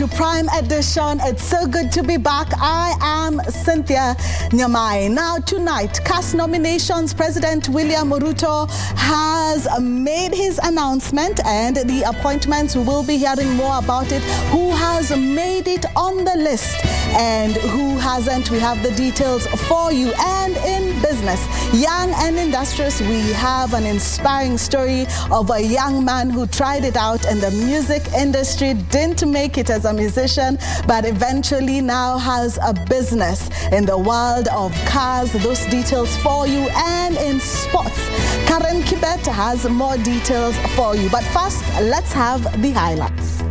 to Prime Edition. It's so good to be back. I am Cynthia Nyamai. Now tonight, cast nominations, President William Ruto has made his announcement and the appointments, we will be hearing more about it. Who has made it on the list and who hasn't, we have the details for you. And in business, young and industrious, we have an inspiring story of a young man who tried it out in the music industry, didn't make it as a musician, but eventually now has a business in the world of cars. Those details for you. And in sports, Karen Kibet has more details for you. But first, let's have the highlights.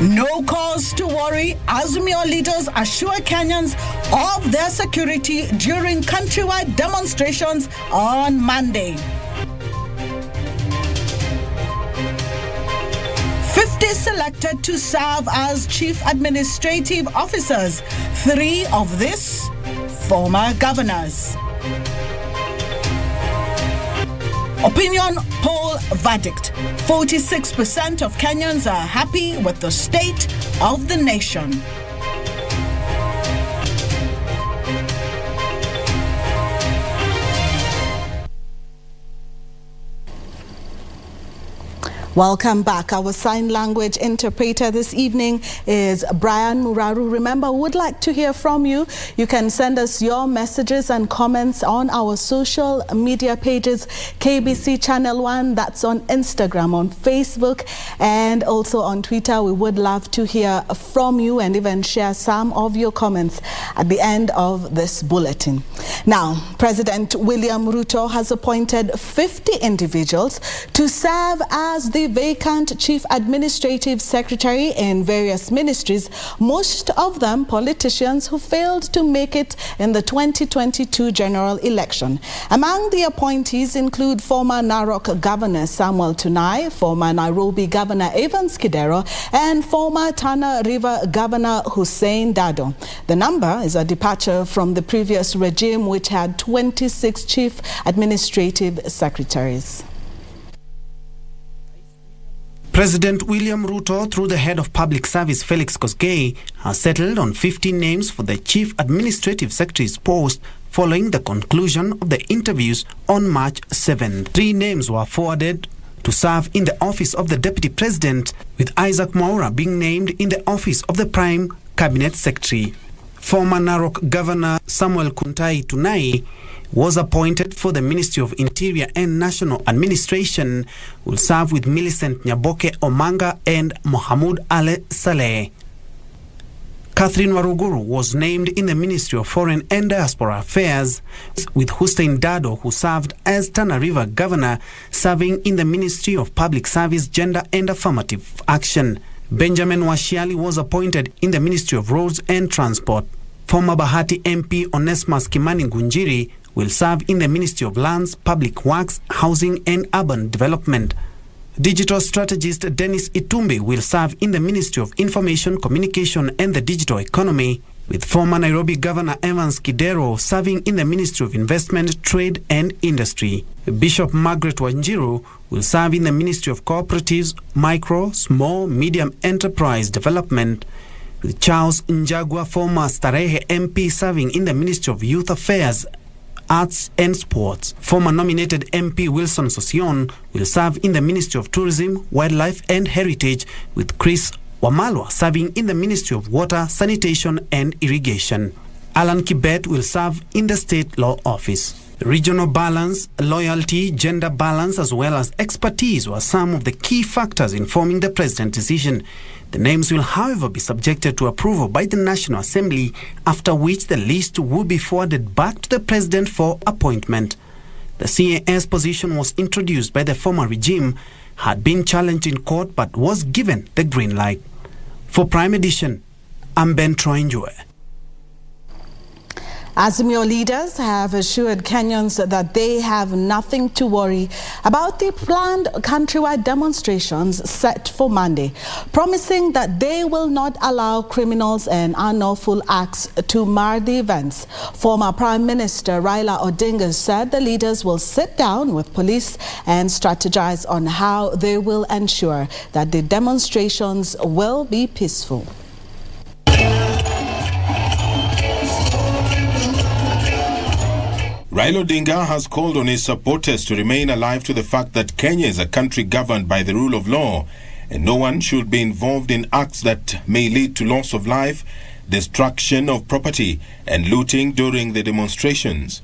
No cause to worry. Azimio leaders assure Kenyans of their security during countrywide demonstrations on Monday. 50 selected to serve as chief administrative officers. 3 of these former governors. Opinion poll verdict. 46% of Kenyans are happy with the state of the nation. Welcome back. Our sign language interpreter this evening is Brian Muraru. Remember, we would like to hear from you. You can send us your messages and comments on our social media pages, KBC Channel 1, that's on Instagram, on Facebook, and also on Twitter. We would love to hear from you and even share some of your comments at the end of this bulletin. Now, President William Ruto has appointed 50 individuals to serve as the vacant chief administrative secretary in various ministries, most of them politicians who failed to make it in the 2022 general election. Among the appointees include former Narok Governor Samuel Tunai, former Nairobi Governor Evans Kidero, and former Tana River Governor Hussein Dado. The number is a departure from the previous regime, which had 26 chief administrative secretaries. President William Ruto, through the head of public service Felix Kosgei, has settled on 15 names for the chief administrative secretary's post following the conclusion of the interviews on March 7th. 3 names were forwarded to serve in the office of the deputy president, with Isaac Mwaura being named in the office of the prime cabinet secretary. Former Narok Governor Samuel Kuntai Tunai was appointed for the Ministry of Interior and National Administration, will serve with Millicent Nyaboke Omanga and Mohamud Ale Saleh. Catherine Waruguru was named in the Ministry of Foreign and Diaspora Affairs, with Hussein Dado, who served as Tana River Governor, serving in the Ministry of Public Service, Gender and Affirmative Action. Benjamin Washiali was appointed in the Ministry of Roads and Transport. Former Bahati MP Onesmus Kimani Ngunjiri will serve in the Ministry of Lands, Public Works, Housing and Urban Development. Digital strategist Dennis Itumbi will serve in the Ministry of Information, Communication and the Digital Economy, with former Nairobi Governor Evans Kidero serving in the Ministry of Investment, Trade and Industry. Bishop Margaret Wanjiru will serve in the Ministry of Cooperatives, Micro, Small, Medium Enterprise Development, with Charles Njagua, former Starehe MP, serving in the Ministry of Youth Affairs, Arts and Sports. Former nominated MP Wilson Sosion will serve in the Ministry of Tourism, Wildlife and Heritage, with Chris Wamalwa serving in the Ministry of Water, Sanitation and Irrigation. Alan Kibet will serve in the State Law Office. Regional balance, loyalty, gender balance, as well as expertise were some of the key factors informing the president's decision. The names will, however, be subjected to approval by the National Assembly, after which the list will be forwarded back to the president for appointment. The CAS position was introduced by the former regime, had been challenged in court, but was given the green light. For Prime Edition, I'm Ben Troinjue. Azimio leaders have assured Kenyans that they have nothing to worry about the planned countrywide demonstrations set for Monday, promising that they will not allow criminals and unlawful acts to mar the events. Former Prime Minister Raila Odinga said the leaders will sit down with police and strategize on how they will ensure that the demonstrations will be peaceful. Raila Odinga has called on his supporters to remain alive to the fact that Kenya is a country governed by the rule of law, and no one should be involved in acts that may lead to loss of life, destruction of property, and looting during the demonstrations.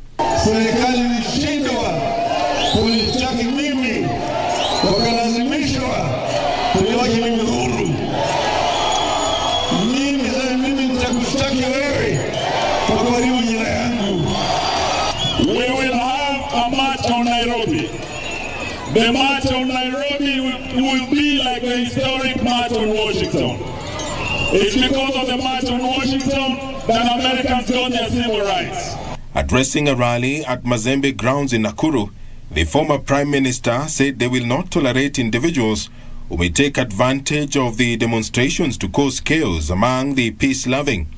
We will have a march on Nairobi. The march on Nairobi will be like the historic march on Washington. It's because of the march on Washington that Americans got their civil rights. Addressing a rally at Mazembe grounds in Nakuru, the former Prime Minister said they will not tolerate individuals who may take advantage of the demonstrations to cause chaos among the peace-loving.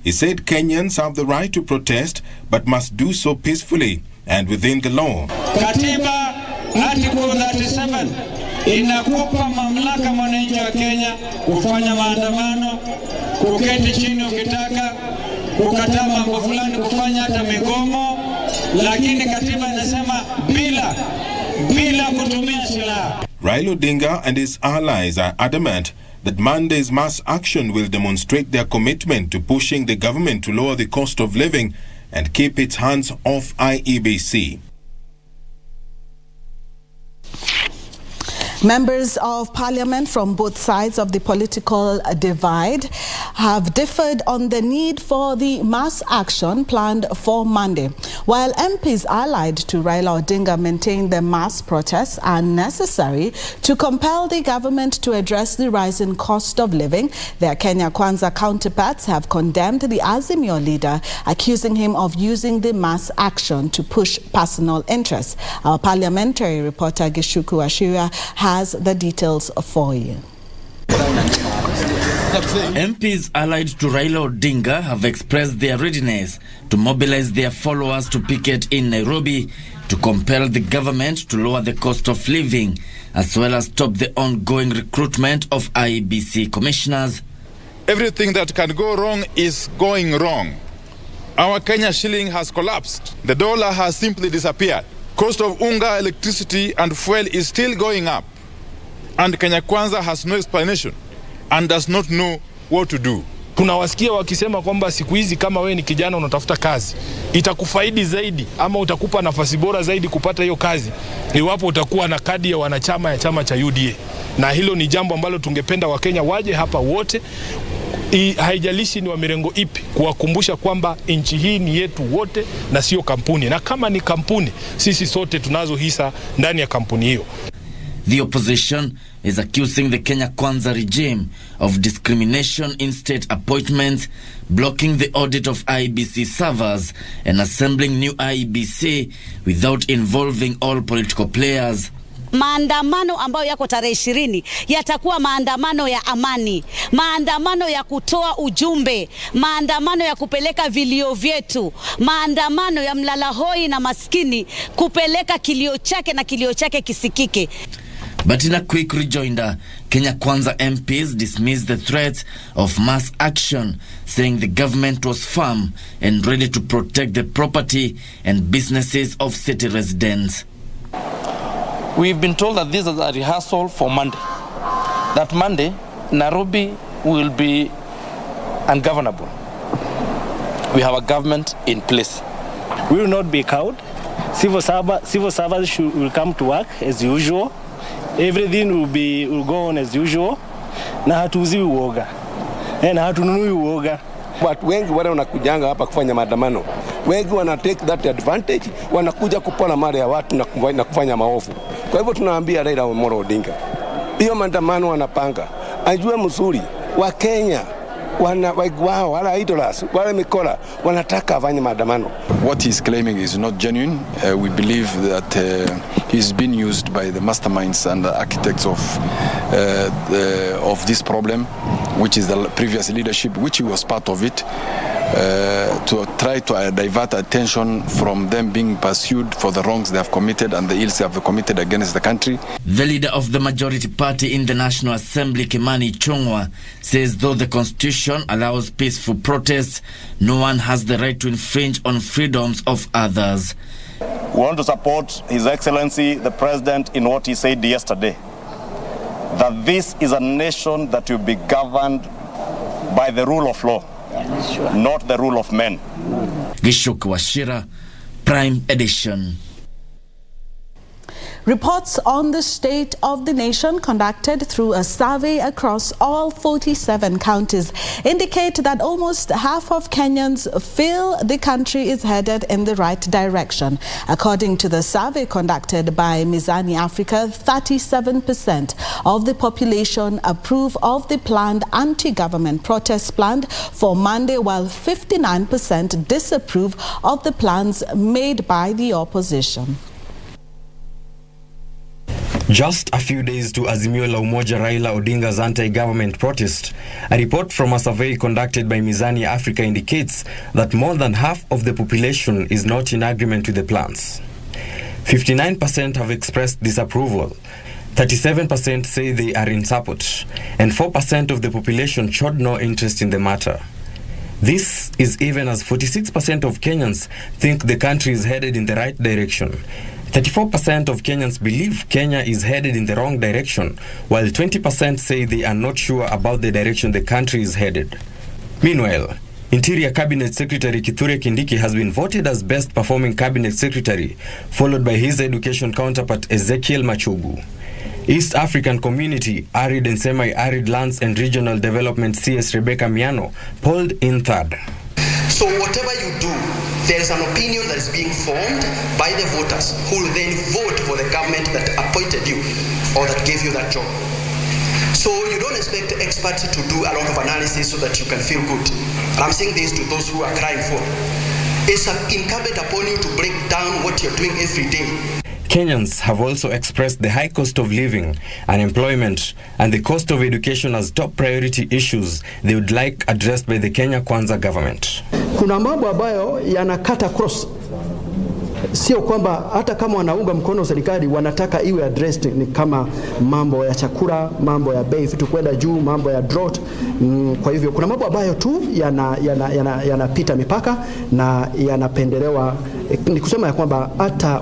He said Kenyans have the right to protest, but must do so peacefully and within the law. Katiba Article 37 inakupa mamlaka mwananchi wa Kenya kufanya maandamano, kuketi chini ukitaka, kukataa mambo fulani, kufanya hata migomo, lakini katiba inasema bila kutumia silaha. Raila Odinga and his allies are adamant that Monday's mass action will demonstrate their commitment to pushing the government to lower the cost of living and keep its hands off IEBC. Members of Parliament from both sides of the political divide have differed on the need for the mass action planned for Monday. While MPs allied to Raila Odinga maintain the mass protests are necessary to compel the government to address the rising cost of living, their Kenya Kwanza counterparts have condemned the Azimio leader, accusing him of using the mass action to push personal interests. Our parliamentary reporter Gishuku Ashira has the details for you. MPs allied to Raila Odinga have expressed their readiness to mobilize their followers to picket in Nairobi to compel the government to lower the cost of living, as well as stop the ongoing recruitment of IEBC commissioners. Everything that can go wrong is going wrong. Our Kenya shilling has collapsed. The dollar has simply disappeared. Cost of unga, electricity and fuel is still going up. And Kenya Kwanza has no explanation and does not know what to do. Tunawasikia wakisema kwamba siku hizi kama wewe ni kijana unatafuta kazi, itakufaidi zaidi ama utakupa nafasi bora zaidi kupata hiyo kazi iwapo utakuwa na kadi ya wanachama ya chama cha UDA. Na hilo ni jambo ambalo tungependa Wakenya waje hapa wote, haijalishi ni wa mirengo ipi, kuwakumbusha kwamba nchi hii ni yetu wote na sio kampuni. Na kama ni kampuni, sisi sote tunazo hisa ndani ya kampuni hiyo. The opposition is accusing the Kenya Kwanza regime of discrimination in state appointments, blocking the audit of IEBC servers, and assembling new IEBC without involving all political players. Maandamano ambayo yako tarehe 20 yatakuwa maandamano ya amani, maandamano ya kutoa ujumbe, maandamano ya kupeleka vilio vyetu, maandamano ya mlala hoi na maskini kupeleka kilio chake na kilio chake kisikike. But in a quick rejoinder, Kenya Kwanza MPs dismissed the threats of mass action, saying the government was firm and ready to protect the property and businesses of city residents. We've been told that this is a rehearsal for Monday. That Monday, Nairobi will be ungovernable. We have a government in place. We will not be cowed. Civil servants will come to work as usual. Everything will go on as usual. Na hatuuziwi uoga. Na hatununui uoga. Watu wengi wale wanakujanga hapa kufanya maandamano, wengi wana take that advantage, wanakuja kupona mali ya watu na kufanya maovu. Kwa hivyo tunaambia Raila Odinga, hiyo maandamano wanapanga, ajue mzuri wa Kenya wao wala idolas wala mikola wanataka afanye maandamano. What he's claiming is not genuine. We believe that he's been used by the masterminds and the architects of this problem, which is the previous leadership, which he was part of it, to try to divert attention from them being pursued for the wrongs they have committed and the ills they have committed against the country. The leader of the majority party in the National Assembly, Kimani Ichung'wah, says though the constitution allows peaceful protests, no one has the right to infringe on freedoms of others. We want to support His Excellency the President in what he said yesterday, that this is a nation that will be governed by the rule of law, not the rule of men. Gishuk Washira, Prime Edition. Reports on the state of the nation conducted through a survey across all 47 counties indicate that almost half of Kenyans feel the country is headed in the right direction. According to the survey conducted by Mizani Africa, 37% of the population approve of the planned anti-government protests planned for Monday, while 59% disapprove of the plans made by the opposition. Just a few days to Azimio la Umoja Raila Odinga's anti-government protest, a report from a survey conducted by Mizani Africa indicates that more than half of the population is not in agreement with the plans. 59% have expressed disapproval, 37% say they are in support, and 4% of the population showed no interest in the matter. This is even as 46% of Kenyans think the country is headed in the right direction. 34% of Kenyans believe Kenya is headed in the wrong direction, while 20% say they are not sure about the direction the country is headed. Meanwhile, Interior Cabinet Secretary Kithure Kindiki has been voted as best performing Cabinet Secretary, followed by his education counterpart Ezekiel Machogu. East African Community, Arid and Semi-Arid Lands and Regional Development CS Rebecca Miano polled in third. So whatever you do, there is an opinion that is being formed by the voters who will then vote for the government that appointed you or that gave you that job. So you don't expect experts to do a lot of analysis so that you can feel good. And I'm saying this to those who are crying for. It's incumbent upon you to break down what you're doing every day. Kenyans have also expressed the high cost of living, unemployment, and the cost of education as top priority issues they would like addressed by the Kenya Kwanza government. Kuna mambo ambayo yanakata cross. Sio kwamba hata kama wanaunga mkono serikali wanataka iwe addressed, ni kama mambo ya chakula, mambo ya bei vitu kwenda juu, mambo ya drought. Kwa hivyo kuna mambo ambayo tu yanapita mipaka na yanapendelewa. Ni kusema ya kwamba hata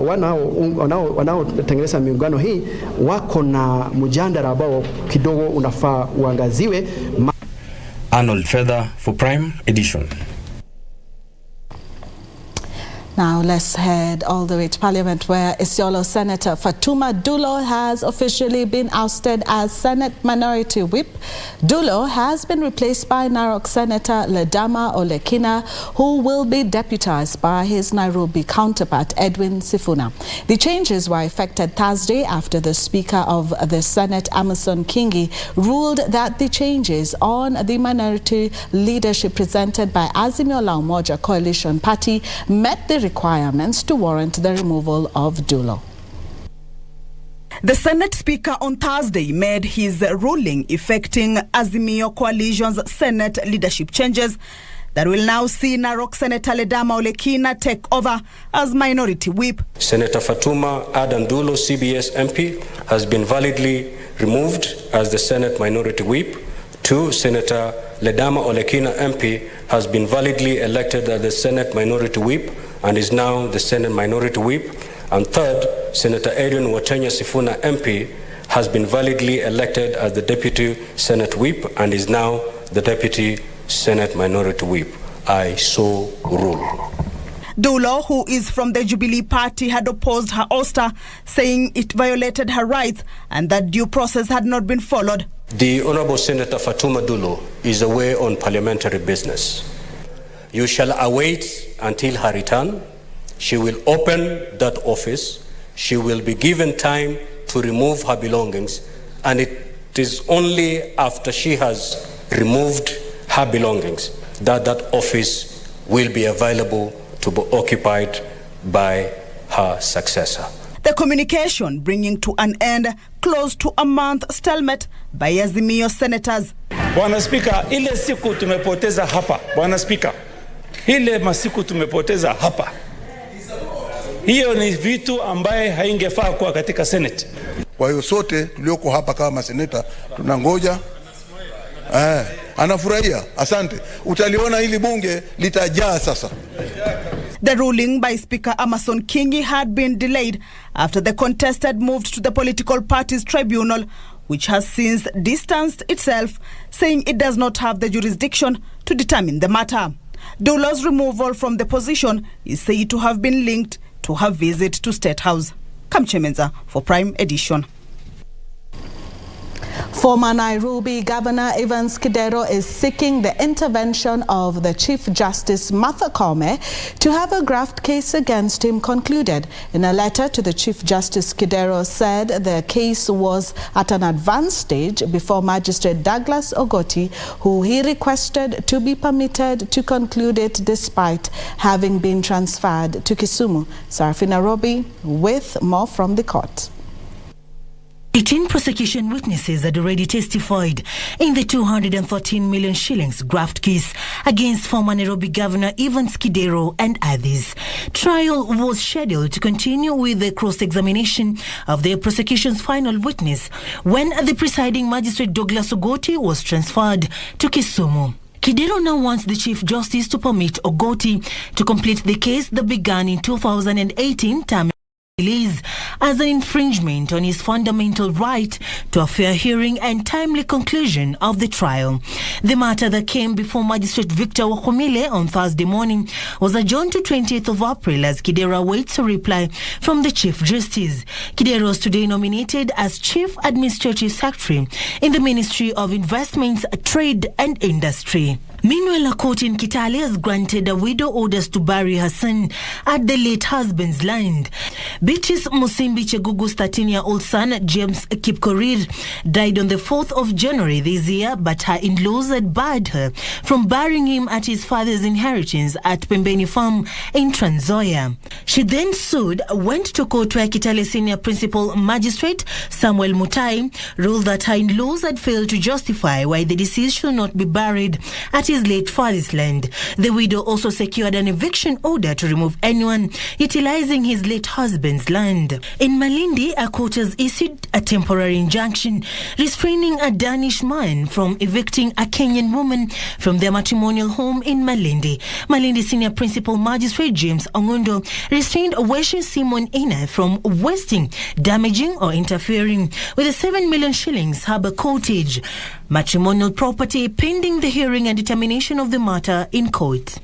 wanaotengeneza miungano hii wako na mjadala ambao kidogo unafaa uangaziwe. Arnold Feather for Prime Edition. Now let's head all the way to Parliament, where Isiolo Senator Fatuma Dulo has officially been ousted as Senate Minority Whip. Dulo has been replaced by Narok Senator Ledama Olekina, who will be deputized by his Nairobi counterpart Edwin Sifuna. The changes were effected Thursday after the Speaker of the Senate, Amason Kingi, ruled that the changes on the minority leadership presented by Azimio la Umoja Coalition Party met the requirements to warrant the removal of Dulo. The Senate Speaker on Thursday made his ruling effecting Azimio Coalition's Senate leadership changes that will now see Narok Senator Ledama Olekina take over as Minority Whip. Senator Fatuma Adan Dulo, CBS MP, has been validly removed as the Senate Minority Whip. 2. Senator Ledama Olekina MP has been validly elected as the Senate Minority Whip and is now the Senate Minority Whip. And 3rd, Senator Edwin Sifuna MP has been validly elected as the Deputy Senate Whip and is now the Deputy Senate Minority Whip. I so rule. Dulo, who is from the Jubilee Party, had opposed her ouster, saying it violated her rights and that due process had not been followed. The Honorable Senator Fatuma Dulo is away on parliamentary business. You shall await until her return. She will open that office. She will be given time to remove her belongings, and it is only after she has removed her belongings, that office will be available to be occupied by her successor. The communication bringing to an end close to a month stalemate by Azimio senators. Bwana Spika, ile siku tumepoteza hapa. Bwana Spika, ile masiku tumepoteza hapa. Hiyo ni vitu ambaye haingefaa kuwa katika Senate. Kwa hiyo sote tulioko hapa kama seneta tunangoja. Anafurahia. Asante. Utaliona hili bunge litajaa sasa. The ruling by Speaker Amason Kingi had been delayed after the contest had moved to the political parties tribunal, which has since distanced itself, saying it does not have the jurisdiction to determine the matter. Dolo's removal from the position is said to have been linked to her visit to State House. Kamchemenza for Prime Edition. Former Nairobi Governor Evans Kidero is seeking the intervention of the Chief Justice Martha Koome to have a graft case against him concluded. In a letter to the Chief Justice, Kidero said the case was at an advanced stage before Magistrate Douglas Ogoti, who he requested to be permitted to conclude it despite having been transferred to Kisumu. Sarafina Robi with more from the court. 18 prosecution witnesses had already testified in the 213 million shillings graft case against former Nairobi Governor Evans Kidero and others. Trial was scheduled to continue with the cross-examination of the prosecution's final witness when the presiding magistrate Douglas Ogoti was transferred to Kisumu. Kidero now wants the Chief Justice to permit Ogoti to complete the case that began in 2018 as an infringement on his fundamental right to a fair hearing and timely conclusion of the trial. The matter that came before Magistrate Victor Wakomile on Thursday morning was adjourned to 20th of April as Kidero awaits a reply from the Chief Justice. Kidero was today nominated as Chief Administrative Secretary in the Ministry of Investments, Trade and Industry. Meanwhile, a court in Kitale has granted a widow orders to bury her son at the late husband's land. Beatrice Musimbi Chegugu's 13-year-old son, James Kipkorir, died on the 4th of January this year, but her in-laws had barred her from burying him at his father's inheritance at Pembeni Farm in Trans Nzoia. She then sued, went to court where Kitale Senior Principal Magistrate Samuel Mutai ruled that her in-laws had failed to justify why the deceased should not be buried at his late father's land. The widow also secured an eviction order to remove anyone utilizing his late husband's land. In Malindi, a court has issued a temporary injunction restraining a Danish man from evicting a Kenyan woman from their matrimonial home in Malindi. Malindi Senior Principal Magistrate James Ongundo restrained Weshe Simon Ina from wasting, damaging or interfering with the 7 million shillings harbour cottage matrimonial property pending the hearing and determination of the matter in court.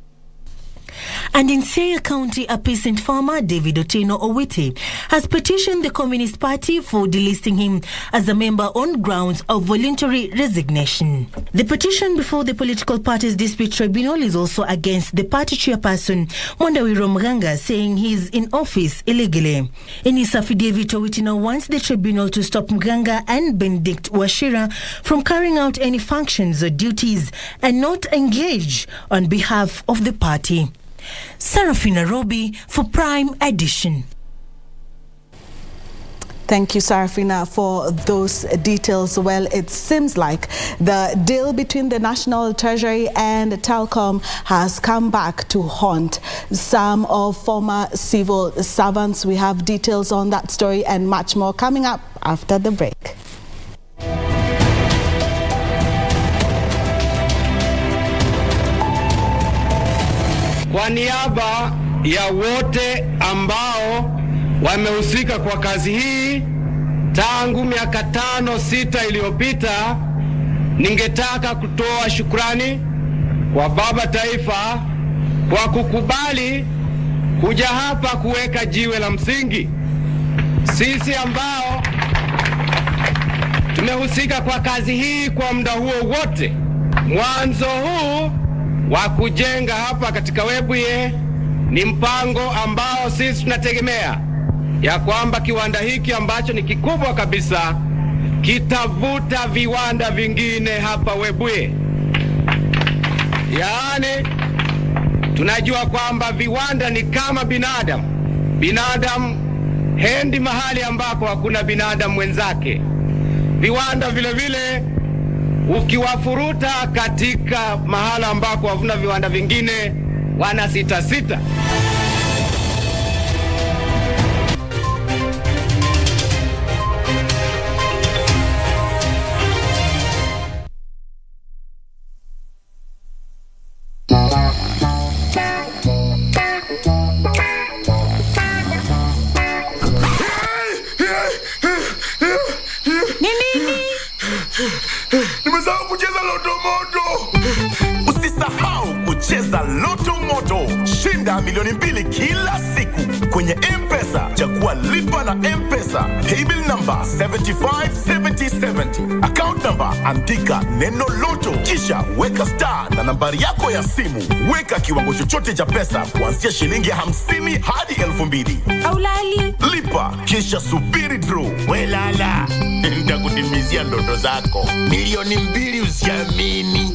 And in Siaya County, a peasant farmer, David Otieno Owiti, has petitioned the Communist Party for delisting him as a member on grounds of voluntary resignation. The petition before the Political Parties Dispute Tribunal is also against the party chairperson, Mwandawiro Muganga, saying he is in office illegally. In his affidavit, Owiti wants the tribunal to stop Muganga and Benedict Washira from carrying out any functions or duties and not engage on behalf of the party. Sarafina Robi for Prime Edition. Thank you, Sarafina, for those details. Well, it seems like the deal between the National Treasury and Telkom has come back to haunt some of former civil servants. We have details on that story and much more coming up after the break. Kwa niaba ya wote ambao wamehusika kwa kazi hii tangu miaka 5-6 iliyopita, ningetaka kutoa shukrani kwa Baba Taifa kwa kukubali kuja hapa kuweka jiwe la msingi. Sisi ambao tumehusika kwa kazi hii kwa muda huo wote, mwanzo huu wa kujenga hapa katika Webuye ni mpango ambao sisi tunategemea ya kwamba kiwanda hiki ambacho ni kikubwa kabisa kitavuta viwanda vingine hapa Webuye. Yaani tunajua kwamba viwanda ni kama binadamu. Binadamu hendi mahali ambapo hakuna binadamu mwenzake. Viwanda vile vile ukiwafuruta katika mahala ambako hakuna viwanda vingine, wana sita. Nimesahau kucheza Loto Moto. Usisahau kucheza Loto Moto. Shinda milioni 2 kila siku kwenye M-Pesa. Chagua lipa na M-Pesa. Paybill number 757070. Account number andika neno Loto. Kisha weka star na nambari yako ya simu. Weka kiwango chochote cha pesa kuanzia shilingi 50 hadi 2000. Aulali. Lipa kisha subiri draw. Welala. Nitakutimizia ndoto zako. Milioni 2 usiamini.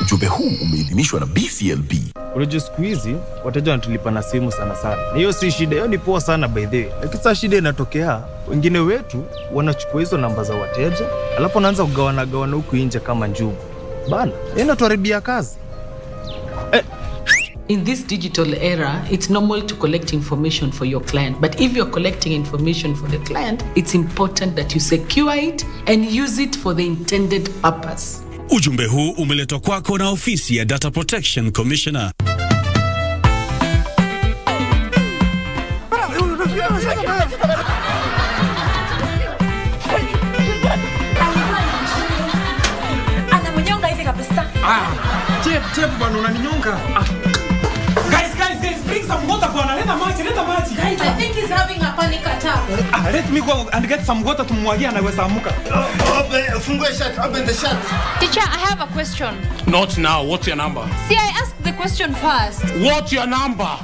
Ujumbe huu umeidhinishwa na BCLB. Unajua siku hizi wateja wanatulipa na simu sana. Na hiyo si shida, hiyo ni poa sana by the way. Lakini sasa shida inatokea, wengine wetu wanachukua hizo namba za wateja, alafu wanaanza kugawana huku nje kama njugu. Bana, inatuharibia kazi. In this digital era, it's normal to collect information for your client. But if you're collecting information for the client, it's important that you secure it and use it for the intended purpose. Ujumbe huu umeletwa kwako na ofisi ya Data Protection Commissioner. Anamnyonga hivi kabisa. Chep bwana unaninyonga. Guys, bring some water bwana. Leta maji. Guys, I think he's having a panic attack. Let me go and get some water tumwagia na weza amuka. Open the shirt. Teacher, I have a question. Not now. What's your number? See, I asked the question first. What's your number?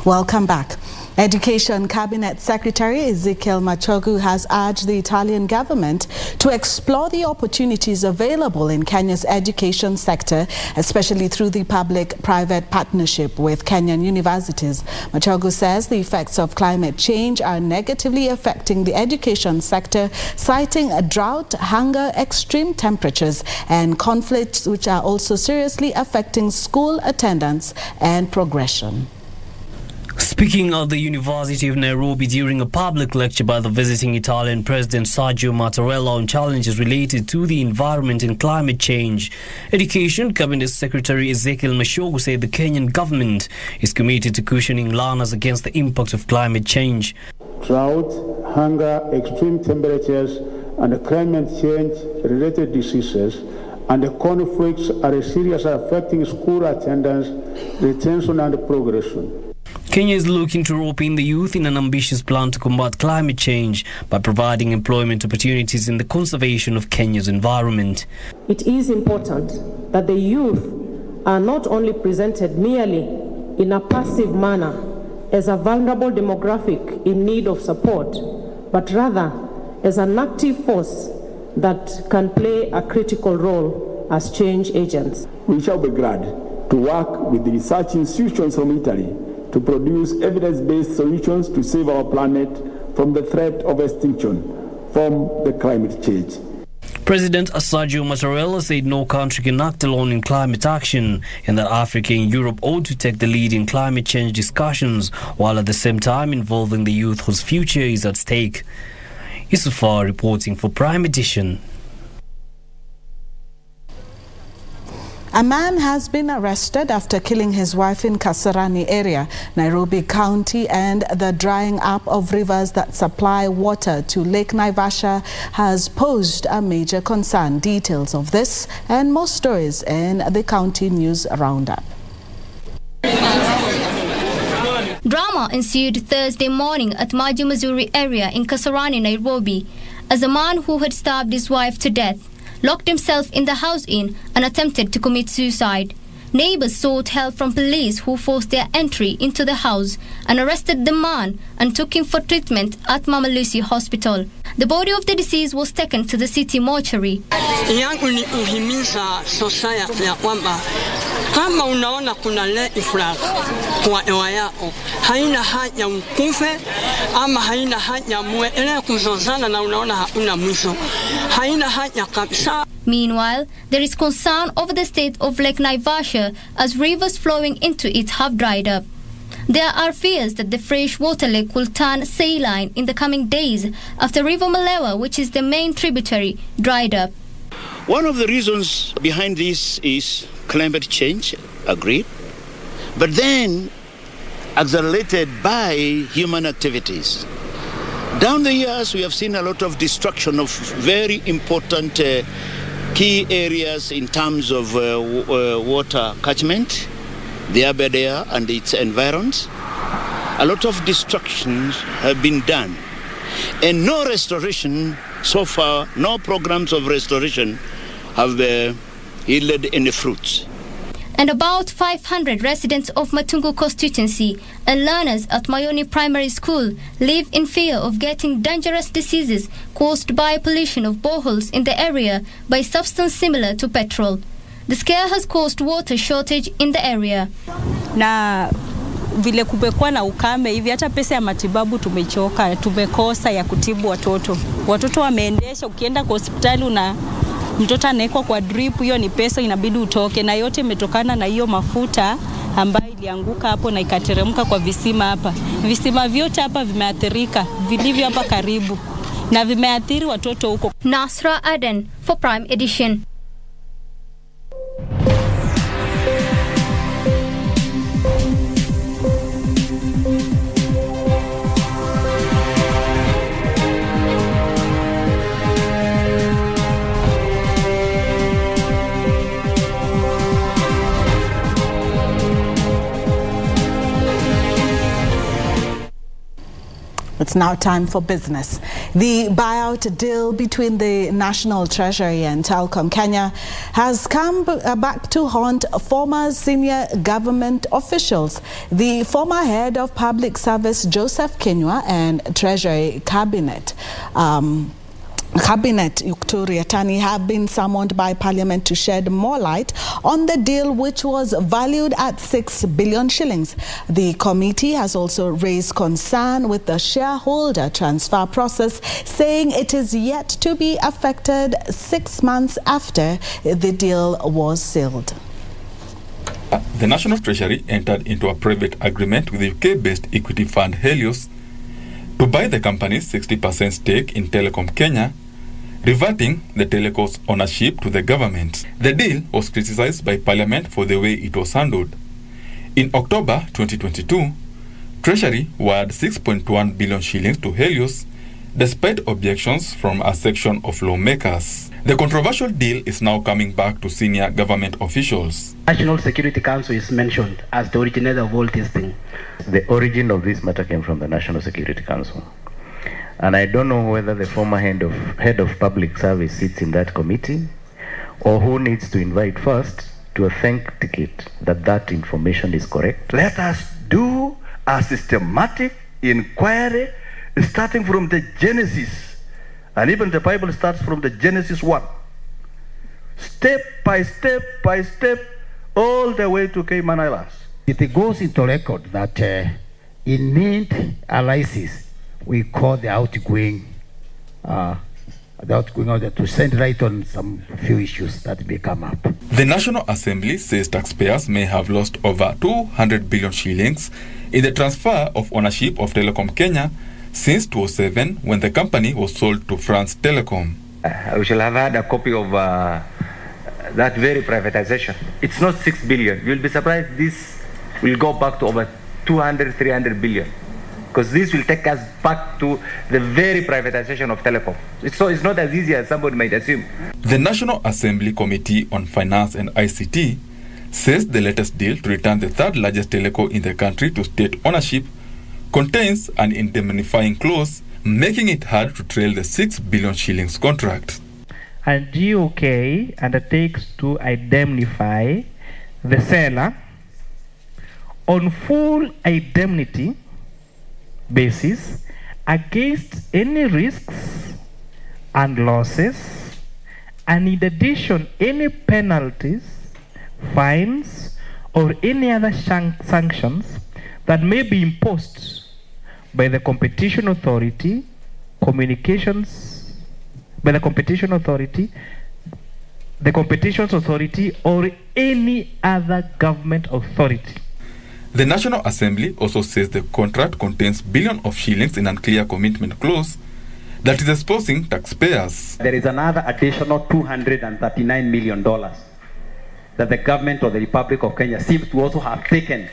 Welcome back. Education Cabinet Secretary Ezekiel Machogu has urged the Italian government to explore the opportunities available in Kenya's education sector, especially through the public-private partnership with Kenyan universities. Machogu says the effects of climate change are negatively affecting the education sector, citing a drought, hunger, extreme temperatures, and conflicts which are also seriously affecting school attendance and progression. Speaking at the University of Nairobi during a public lecture by the visiting Italian President Sergio Mattarella on challenges related to the environment and climate change, Education Cabinet Secretary Ezekiel Machogu said the Kenyan government is committed to cushioning learners against the impact of climate change. Drought, hunger, extreme temperatures, and climate change-related diseases and the conflicts are seriously affecting school attendance, retention, and progression. Kenya is looking to rope in the youth in an ambitious plan to combat climate change by providing employment opportunities in the conservation of Kenya's environment. It is important that the youth are not only presented merely in a passive manner as a vulnerable demographic in need of support, but rather as an active force that can play a critical role as change agents. We shall be glad to work with the research institutions from Italy to produce evidence-based solutions to save our planet from the threat of extinction from the climate change. President Sergio Mattarella said no country can act alone in climate action and that Africa and Europe ought to take the lead in climate change discussions while at the same time involving the youth whose future is at stake. Yusufar reporting for Prime Edition. A man has been arrested after killing his wife in Kasarani area, Nairobi County, and the drying up of rivers that supply water to Lake Naivasha has posed a major concern. Details of this and more stories in the County News Roundup. Drama ensued Thursday morning at Maji Mazuri area in Kasarani, Nairobi, as a man who had stabbed his wife to death locked himself in the house inn and attempted to commit suicide. Neighbors sought help from police, who forced their entry into the house and arrested the man and took him for treatment at Mama Lucy Hospital. The body of the deceased was taken to the city mortuary. Yangu ni kuhimiza society ya kwamba kama unaona kuna ifrag kwa hewa yako, haina haja ukufe ama haina haja muendelee kuzozana na unaona hakuna mwisho. Haina haja kabisa. Meanwhile, there is concern over the state of Lake Naivasha as rivers flowing into it have dried up. There are fears that the freshwater lake will turn saline in the coming days after River Malewa, which is the main tributary, dried up. One of the reasons behind this is climate change, agreed, but then accelerated by human activities. Down the years, we have seen a lot of destruction of very important key areas in terms of water catchment, the Aberdare and its environs. A lot of destructions have been done, and no restoration so far, no programs of restoration have yielded any fruits. And about 500 residents of Matungu constituency and learners at Mayoni Primary School live in fear of getting dangerous diseases caused by pollution of boreholes in the area by substance similar to petrol. The scare has caused water shortage in the area. Na vile kumekuwa na ukame hivi, hata pesa ya matibabu tumechoka, tumekosa ya kutibu watoto. Watoto wameendesha, ukienda kwa hospitali una mtoto anaekwa kwa drip, hiyo ni pesa inabidi utoke, na yote imetokana na hiyo mafuta ambayo ilianguka hapo na ikateremka kwa visima hapa. Visima vyote hapa vimeathirika, vilivyo hapa karibu, na vimeathiri watoto huko. Nasra Aden for Prime Edition. It's now time for business. The buyout deal between the National Treasury and Telkom Kenya has come back to haunt former senior government officials. The former head of public service, Joseph Kinyua, and Treasury Cabinet Victoria Tani have been summoned by Parliament to shed more light on the deal, which was valued at 6 billion shillings. The committee has also raised concern with the shareholder transfer process, saying it is yet to be affected 6 months after the deal was sealed. The National Treasury entered into a private agreement with the UK-based equity fund Helios to buy the company's 60% stake in Telecom Kenya, reverting the teleco's ownership to the government. The deal was criticized by Parliament for the way it was handled. In October 2022, Treasury wired 6.1 billion shillings to Helios, despite objections from a section of lawmakers. The controversial deal is now coming back to senior government officials. National Security Council is mentioned as the originator of all these things. The origin of this matter came from the National Security Council. And I don't know whether the former head of public service sits in that committee, or who needs to invite first to authenticate that that information is correct. Let us do a systematic inquiry starting from the Genesis. And even the Bible starts from the Genesis 1. Step by step, all the way to Cayman Islands. It goes into record that in mid-analysis, we call the outgoing order to send right on some few issues that may come up. The National Assembly says taxpayers may have lost over 200 billion shillings in the transfer of ownership of Telecom Kenya since 2007, when the company was sold to France Telecom. We shall have had a copy of that very privatization. It's not 6 billion. You'll be surprised this will go back to over 200, 300 billion. Because this will take us back to the very privatization of telecom. So it's not as easy as somebody might assume. The National Assembly Committee on Finance and ICT says the latest deal to return the third largest teleco in the country to state ownership contains an indemnifying clause, making it hard to trail the 6 billion shillings contract. and GOK undertakes to indemnify the seller on full indemnity basis against any risks and losses, and in addition any penalties, fines, or any other sanctions that may be imposed by the competition authority, the competitions authority, or any other government authority. The National Assembly also says the contract contains billions of shillings in unclear commitment clause that is exposing taxpayers. There is another additional $239 million that the government of the Republic of Kenya seems to also have taken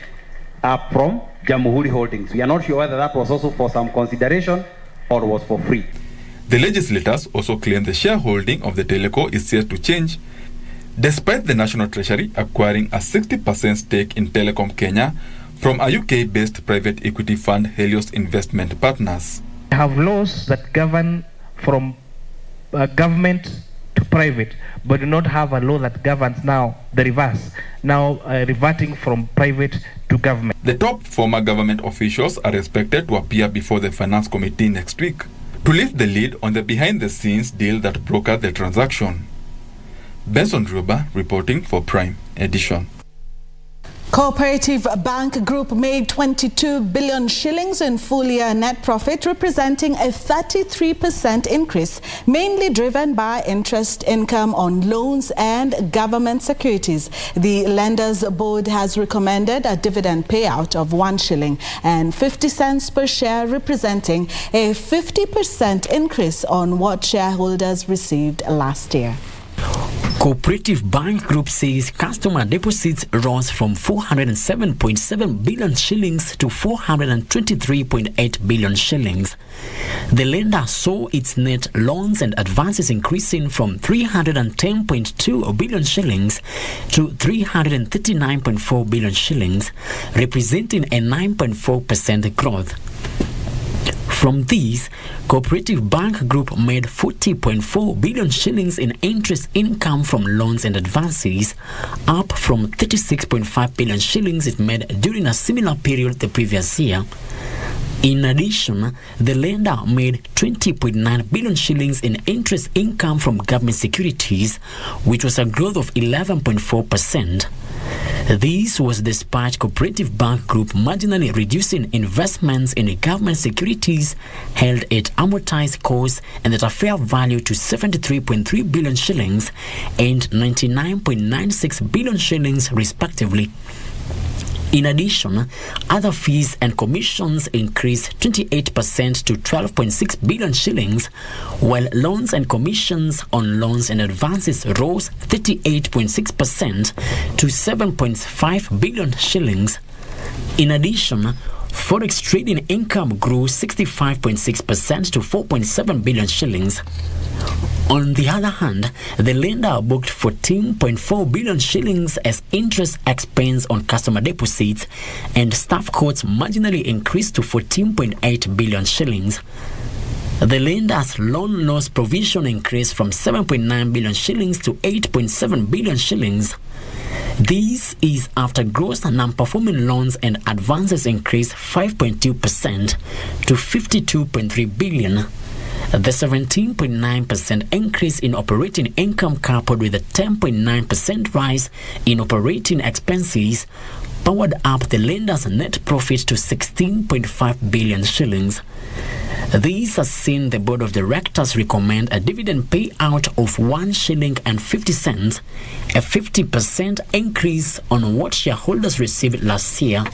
up from Jamhuri Holdings. We are not sure whether that was also for some consideration or was for free. The legislators also claim the shareholding of the teleco is set to change, despite the National Treasury acquiring a 60% stake in Telecom Kenya from a UK-based private equity fund Helios Investment Partners. We have laws that govern from government to private, but do not have a law that governs now the reverse, reverting from private to government. The top former government officials are expected to appear before the Finance Committee next week to lift the lid on the behind-the-scenes deal that brokered the transaction. Benson Ruba reporting for Prime Edition. Cooperative Bank Group made 22 billion shillings in full-year net profit, representing a 33% increase, mainly driven by interest income on loans and government securities. The Lenders Board has recommended a dividend payout of 1 shilling and 50 cents per share, representing a 50% increase on what shareholders received last year. Cooperative Bank Group says customer deposits rose from 407.7 billion shillings to 423.8 billion shillings. The lender saw its net loans and advances increasing from 310.2 billion shillings to 339.4 billion shillings, representing a 9.4% growth. From these, Cooperative Bank Group made 40.4 billion shillings in interest income from loans and advances, up from 36.5 billion shillings it made during a similar period the previous year. In addition, the lender made 20.9 billion shillings in interest income from government securities, which was a growth of 11.4%. This was despite Cooperative Bank Group marginally reducing investments in government securities held at amortized cost and at a fair value to 73.3 billion shillings and 99.96 billion shillings respectively. In addition, other fees and commissions increased 28% to 12.6 billion shillings, while loans and commissions on loans and advances rose 38.6% to 7.5 billion shillings. In addition, forex trading income grew 65.6% to 4.7 billion shillings. On the other hand, the lender booked 14.4 billion shillings as interest expense on customer deposits, and staff costs marginally increased to 14.8 billion shillings. The lender's loan loss provision increased from 7.9 billion shillings to 8.7 billion shillings. This is after gross non-performing loans and advances increased 5.2% to 52.3 billion. The 17.9% increase in operating income coupled with a 10.9% rise in operating expenses powered up the lender's net profit to 16.5 billion shillings. This has seen the board of directors recommend a dividend payout of 1 shilling and 50 cents, a 50% increase on what shareholders received last year.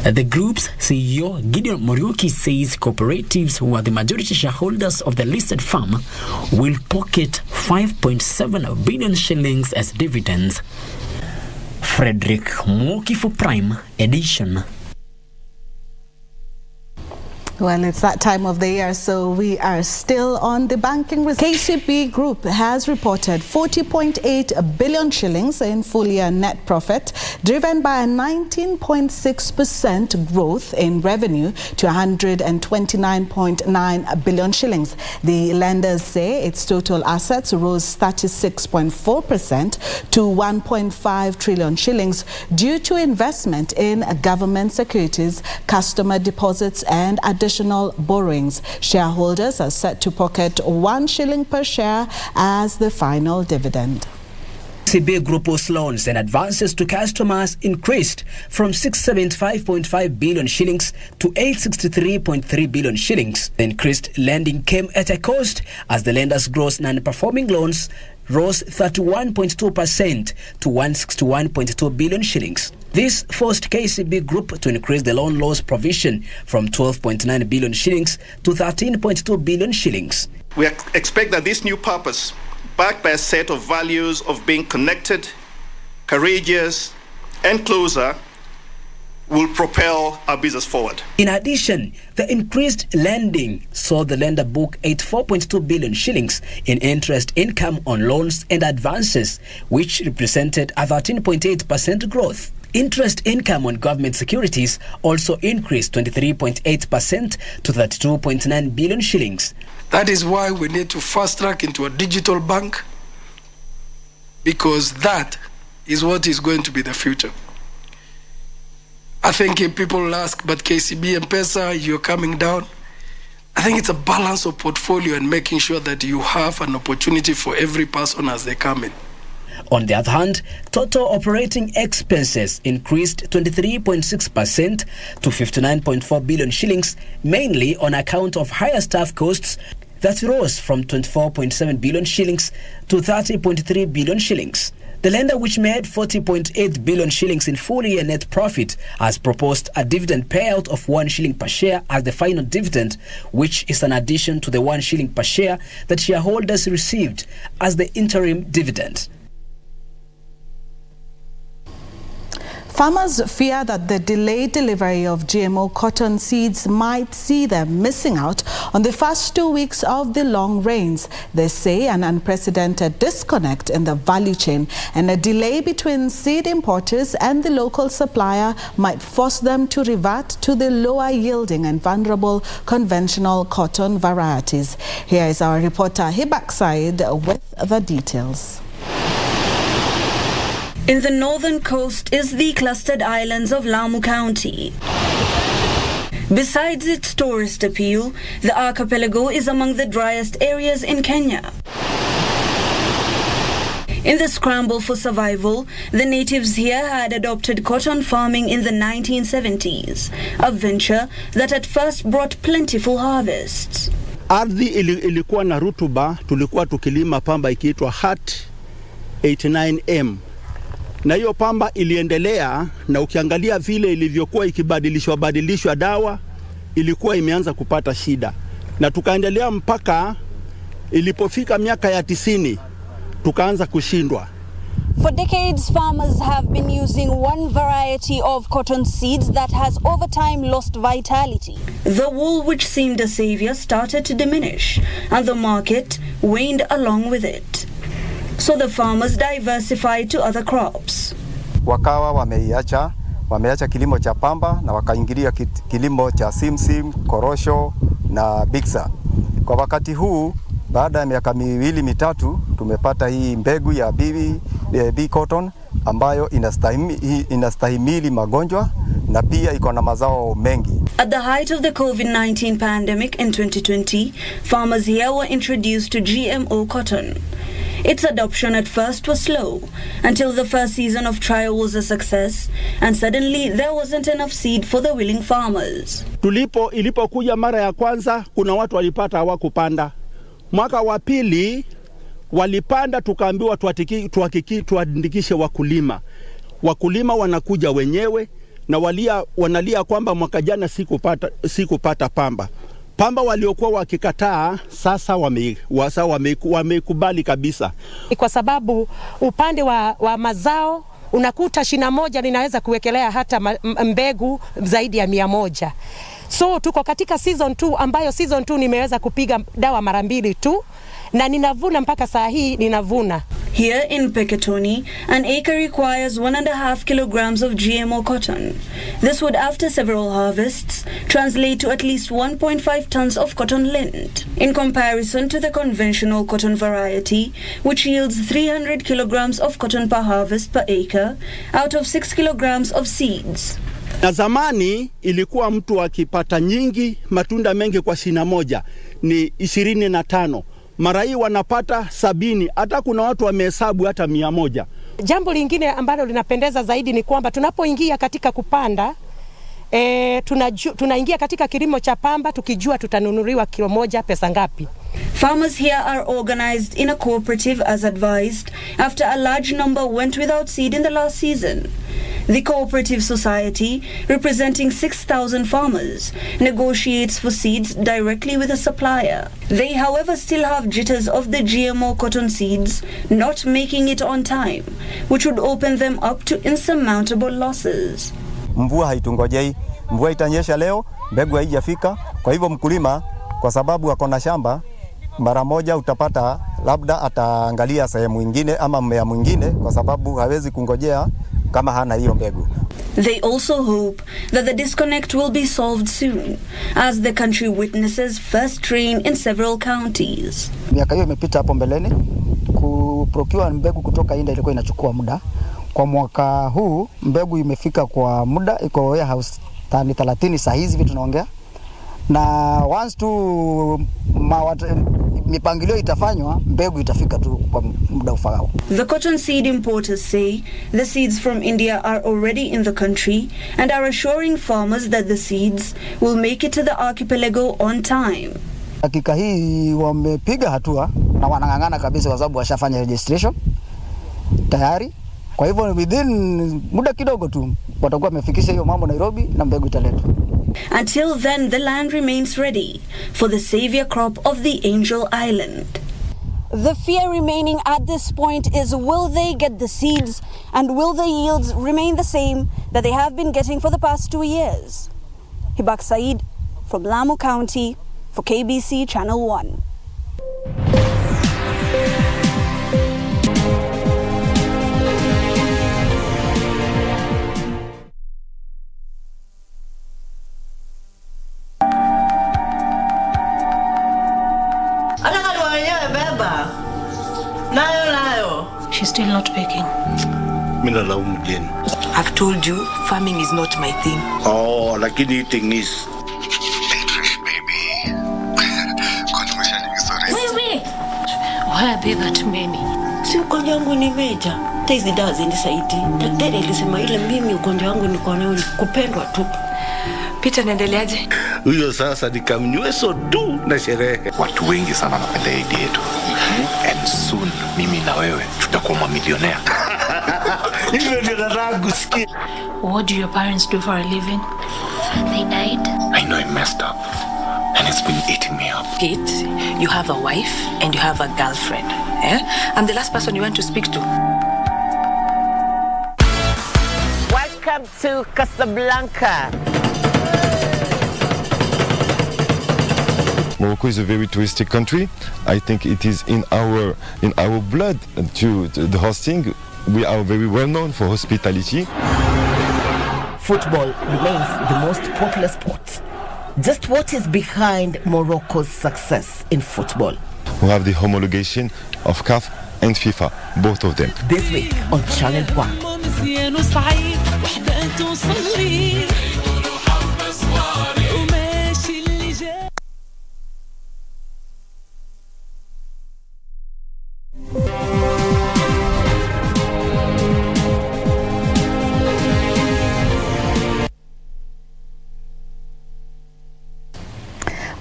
The group's CEO Gideon Muriuki says cooperatives who are the majority shareholders of the listed firm will pocket 5.7 billion shillings as dividends. Frederick Mwoki for Prime Edition. Well, it's that time of the year, so we are still on the banking results. KCB Group has reported 40.8 billion shillings in full-year net profit, driven by a 19.6% growth in revenue to 129.9 billion shillings. The lenders say its total assets rose 36.4% to 1.5 trillion shillings due to investment in government securities, customer deposits and additional borrowings. Shareholders are set to pocket 1 shilling per share as the final dividend. KCB Group's loans and advances to customers increased from 675.5 billion shillings to 863.3 billion shillings. The increased lending came at a cost as the lender's gross non-performing loans rose 31.2% to 161.2 billion shillings. This forced KCB Group to increase the loan loss provision from 12.9 billion shillings to 13.2 billion shillings. We expect that this new purpose, backed by a set of values of being connected, courageous, and closer, will propel our business forward. In addition, the increased lending saw the lender book 84.2 billion shillings in interest income on loans and advances, which represented a 13.8% growth. Interest income on government securities also increased 23.8% to 32.9 billion shillings. That is why we need to fast track into a digital bank, because that is what is going to be the future. I think if people ask, but KCB and M-Pesa, you're coming down. I think it's a balance of portfolio and making sure that you have an opportunity for every person as they come in. On the other hand, total operating expenses increased 23.6% to 59.4 billion shillings, mainly on account of higher staff costs that rose from 24.7 billion shillings to 30.3 billion shillings. The lender, which made 40.8 billion shillings in full-year net profit, has proposed a dividend payout of 1 shilling per share as the final dividend, which is an addition to the 1 shilling per share that shareholders received as the interim dividend. Farmers fear that the delayed delivery of GMO cotton seeds might see them missing out on the first 2 weeks of the long rains. They say an unprecedented disconnect in the value chain and a delay between seed importers and the local supplier might force them to revert to the lower yielding and vulnerable conventional cotton varieties. Here is our reporter Hibak Said with the details. In the northern coast is the clustered islands of Lamu County. Besides its tourist appeal, the archipelago is among the driest areas in Kenya. In the scramble for survival, the natives here had adopted cotton farming in the 1970s, a venture that at first brought plentiful harvests. Ardhi ilikuwa na rutuba, tulikuwa tukilima pamba ikiitwa Hat 89M. Na hiyo pamba iliendelea, na ukiangalia vile ilivyokuwa ikibadilishwa dawa, ilikuwa imeanza kupata shida. Na tukaendelea mpaka ilipofika miaka ya 90 tukaanza kushindwa. For decades, farmers have been using one variety of cotton seeds that has over time lost vitality. The wool, which seemed a savior, started to diminish, and the market waned along with it. So the farmers diversified to other crops. Wakawa wameacha kilimo cha pamba na wakaingilia kilimo cha simsim, korosho na biksa. Kwa wakati huu, baada ya miaka 2-3, tumepata hii mbegu ya BB cotton ambayo inastahimili magonjwa na pia iko na mazao mengi. At the height of the COVID-19 pandemic in 2020, farmers here were introduced to GMO cotton. Its adoption at first was slow, until the first season of trial was a success, and suddenly there wasn't enough seed for the willing farmers. Ilipokuja mara ya kwanza, kuna watu walipata hawakupanda. Mwaka wa pili walipanda, tukaambiwa tuandikishe wakulima. Wakulima wanakuja wenyewe na wanalia kwamba mwaka jana sikupata pamba. Pamba waliokuwa wakikataa sasa wamekubali kabisa. Kwa sababu upande wa mazao unakuta shina moja linaweza kuwekelea hata mbegu zaidi ya 100. So tuko katika season 2 ambayo season 2 nimeweza kupiga dawa mara 2 tu na ninavuna mpaka saa hii ninavuna. Here in Peketoni, an acre requires 1.5 kilograms of GMO cotton. This would, after several harvests, translate to at least 1.5 tons of cotton lint, in comparison to the conventional cotton variety, which yields 300 kilograms of cotton per harvest per acre, out of 6 kilograms of seeds. Na zamani ilikuwa mtu akipata nyingi matunda mengi kwa shina moja ni 25. Mara hii wanapata 70, hata kuna watu wamehesabu hata 100. Jambo lingine ambalo linapendeza zaidi ni kwamba tunapoingia katika kupanda tunaingia katika kilimo cha pamba tukijua tutanunuliwa kilo moja pesa ngapi. Farmers here are organized in a cooperative as advised after a large number went without seed in the last season. The cooperative society, representing 6,000 farmers, negotiates for seeds directly with a supplier. They, however, still have jitters of the GMO cotton seeds not making it on time, which would open them up to insurmountable losses. Mvua haitungojei, mvua itanyesha leo, mbegu haijafika. Kwa hivyo mkulima, kwa sababu akona shamba, mara moja utapata labda ataangalia sehemu nyingine ama mmea mwingine kwa sababu hawezi kungojea kama hana hiyo mbegu. They also hope that the disconnect will be solved soon as the country witnesses first rain in several counties. Miaka hiyo imepita hapo mbeleni, kuprocure mbegu kutoka India ilikuwa inachukua muda. Kwa mwaka huu mbegu imefika kwa muda, iko warehouse tani 30 saa hizi vitu tunaongea. Na once tu mipangilio itafanywa, mbegu itafika tu kwa muda ufao. The cotton seed importers say the seeds from India are already in the country and are assuring farmers that the seeds will make it to the archipelago on time. Hakika hii wamepiga hatua na wanang'ang'ana kabisa kwa sababu washafanya registration tayari. Kwa hivyo within muda kidogo tu watakuwa wamefikisha hiyo mambo Nairobi na mbegu italetwa. Until then, the land remains ready for the savior crop of the Angel Island. The fear remaining at this point is, will they get the seeds and will the yields remain the same that they have been getting for the past 2 years? Hibak Said from Lamu County for KBC Channel 1. She's still not baking. I've told you, farming is not my thing. Oh, lakini eating is. Wewe! Why be that many? Si ugonjwa wangu ni meja. Hizi dawa zinisaidi. Daktari alisema ile mimi ugonjwa wangu ni kwa nini kupendwa tu. Peter, naendeleaje? Huyo sasa nikamnyweso tu na sherehe. Watu wengi sana wanapenda idea yetu. And soon mimi na wewe tutakuwa mamilionea. Hivyo ndio nataka kusikia. What do your parents do for a living? They died. I know I messed up and it's been eating me up. Kate, you have a wife and you have a girlfriend. I'm the last person you want to speak to. Welcome to Casablanca. Morocco is a very touristic country. I think it is in our blood to the hosting. We are very well known for hospitality. Football remains the most popular sport. Just what is behind Morocco's success in football? We have the homologation of CAF and FIFA, both of them. This week on Channel 1.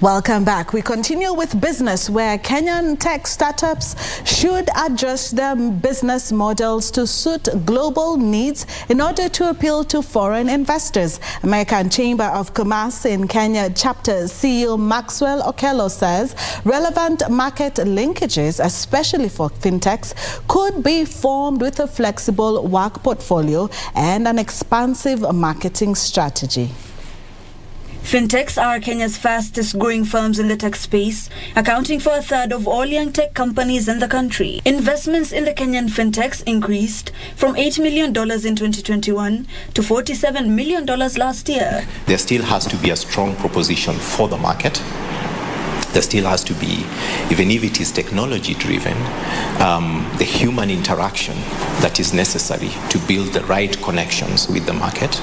Welcome back. We continue with business, where Kenyan tech startups should adjust their business models to suit global needs in order to appeal to foreign investors. American Chamber of Commerce in Kenya chapter CEO Maxwell Okello says relevant market linkages, especially for fintechs, could be formed with a flexible work portfolio and an expansive marketing strategy. Fintechs are Kenya's fastest growing firms in the tech space, accounting for a third of all young tech companies in the country. Investments in the Kenyan fintechs increased from $8 million in 2021 to $47 million last year. There still has to be a strong proposition for the market. There still has to be, even if it is technology driven, the human interaction that is necessary to build the right connections with the market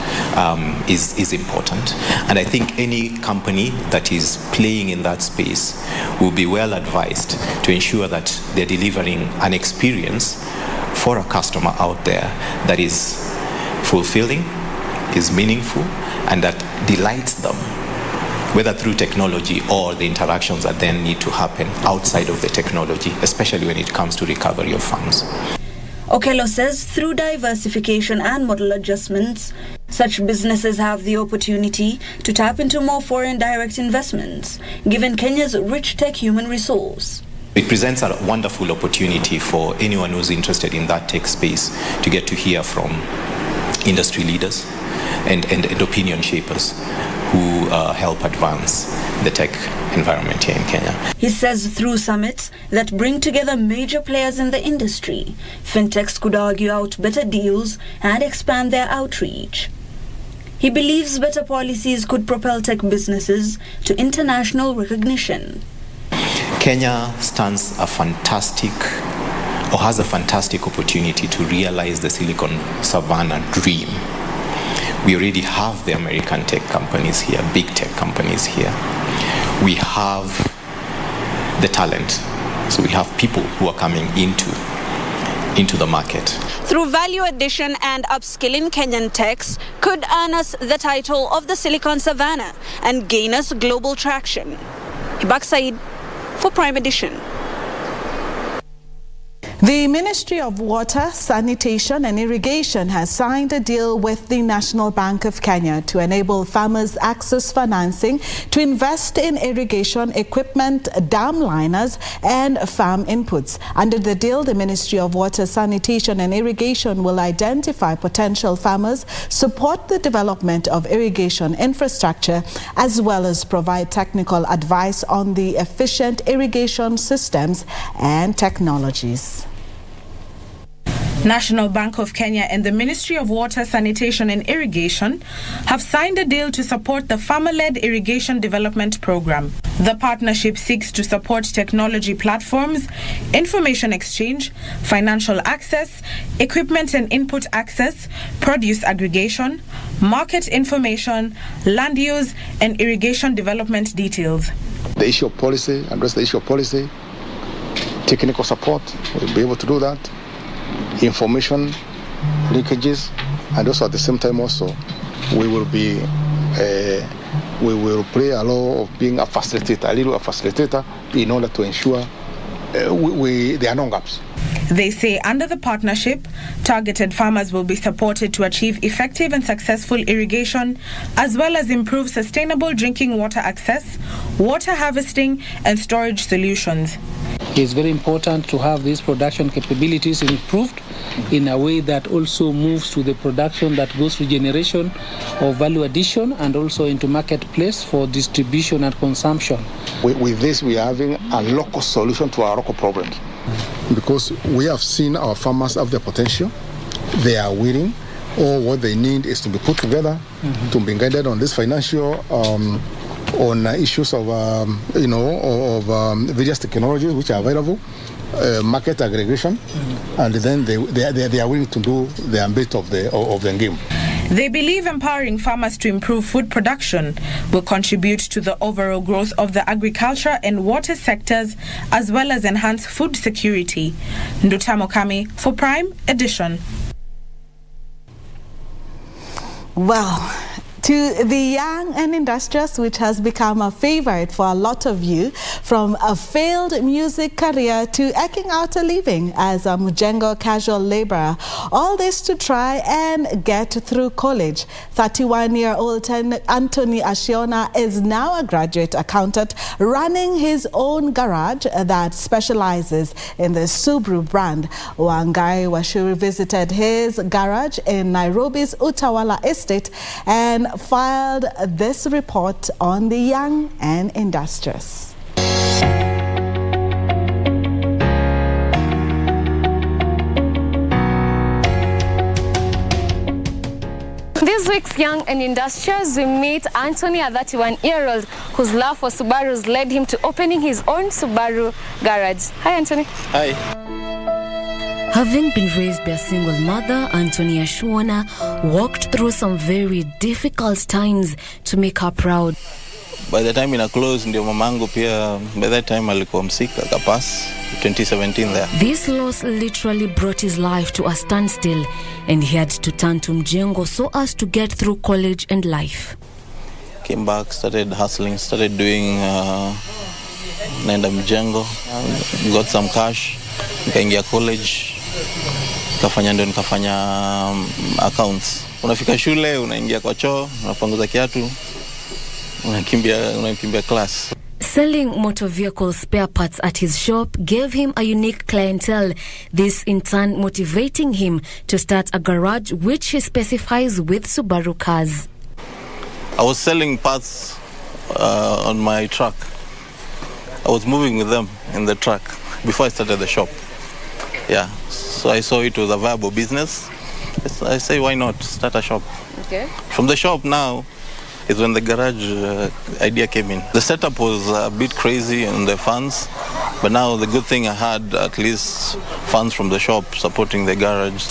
is important. And I think any company that is playing in that space will be well advised to ensure that they're delivering an experience for a customer out there that is fulfilling, is meaningful, and that delights them, whether through technology or the interactions that then need to happen outside of the technology, especially when it comes to recovery of funds. Okello says through diversification and model adjustments, such businesses have the opportunity to tap into more foreign direct investments, given Kenya's rich tech human resource. It presents a wonderful opportunity for anyone who's interested in that tech space to get to hear from industry leaders and opinion shapers who help advance the tech environment here in Kenya. He says through summits that bring together major players in the industry, fintechs could argue out better deals and expand their outreach. He believes better policies could propel tech businesses to international recognition. Kenya stands a fantastic, or has a fantastic opportunity to realize the Silicon Savannah dream. We already have the American tech companies here, big tech companies here. We have the talent. So we have people who are coming into the market. Through value addition and upskilling, Kenyan techs could earn us the title of the Silicon Savannah and gain us global traction. Ibak Said for Prime Edition. The Ministry of Water, Sanitation and Irrigation has signed a deal with the National Bank of Kenya to enable farmers access financing to invest in irrigation equipment, dam liners and farm inputs. Under the deal, the Ministry of Water, Sanitation and Irrigation will identify potential farmers, support the development of irrigation infrastructure, as well as provide technical advice on the efficient irrigation systems and technologies. National Bank of Kenya and the Ministry of Water, Sanitation and Irrigation have signed a deal to support the farmer-led irrigation development program. The partnership seeks to support technology platforms, information exchange, financial access, equipment and input access, produce aggregation, market information, land use, and irrigation development details. The issue of policy, address the issue of policy, technical support, we'll be able to do that. Information linkages, and also at the same time also we will play a role of being a facilitator in order to ensure there are no gaps. They say under the partnership, targeted farmers will be supported to achieve effective and successful irrigation, as well as improve sustainable drinking water access, water harvesting and storage solutions. It's very important to have these production capabilities improved in a way that also moves to the production that goes to generation of value addition and also into marketplace for distribution and consumption. With this, we are having a local solution to our local problems. Because we have seen our farmers have the potential, they are willing, all what they need is to be put together, to be guided on this financial on issues of various technologies which are available, market aggregation, and then they are willing to do the bit of the game. They believe empowering farmers to improve food production will contribute to the overall growth of the agriculture and water sectors, as well as enhance food security. Ndutamo Kami for Prime Edition. Well, to the young and industrious, which has become a favorite for a lot of you, from a failed music career to eking out a living as a Mujengo casual laborer. All this to try and get through college. 31-year-old Anthony Ashiona is now a graduate accountant running his own garage that specializes in the Subaru brand. Wangari Washuri visited his garage in Nairobi's Utawala estate and filed this report on the young and industrious. This week's Young and Industrious, we meet Anthony, a 31-year-old whose love for Subarus led him to opening his own Subaru garage. Hi, Anthony. Hi. Having been raised by a single mother, Anthony Ashwana walked through some very difficult times to make her proud. By the time ina close ndio mamangu pia by that time alikuwa msika akapass 2017 there. This loss literally brought his life to a standstill and he had to turn to mjengo so as to get through college and life. Came back, started hustling, started doing naenda mjengo, got some cash, nikaingia college, nikafanya accounts. Unafika shule, unaingia kwa choo, unapanguza kiatu, unakimbia class. Selling motor vehicle spare parts at his shop gave him a unique clientele, this in turn motivating him to start a garage which he specifies with Subaru cars. I was selling parts on my truck. I was moving with them in the truck before I started the shop. Yeah, so I saw it was a viable business. I say, why not start a shop? Okay. From the shop now is when the garage idea came in. The setup was a bit crazy in the funds, but now the good thing I had at least funds from the shop supporting the garage.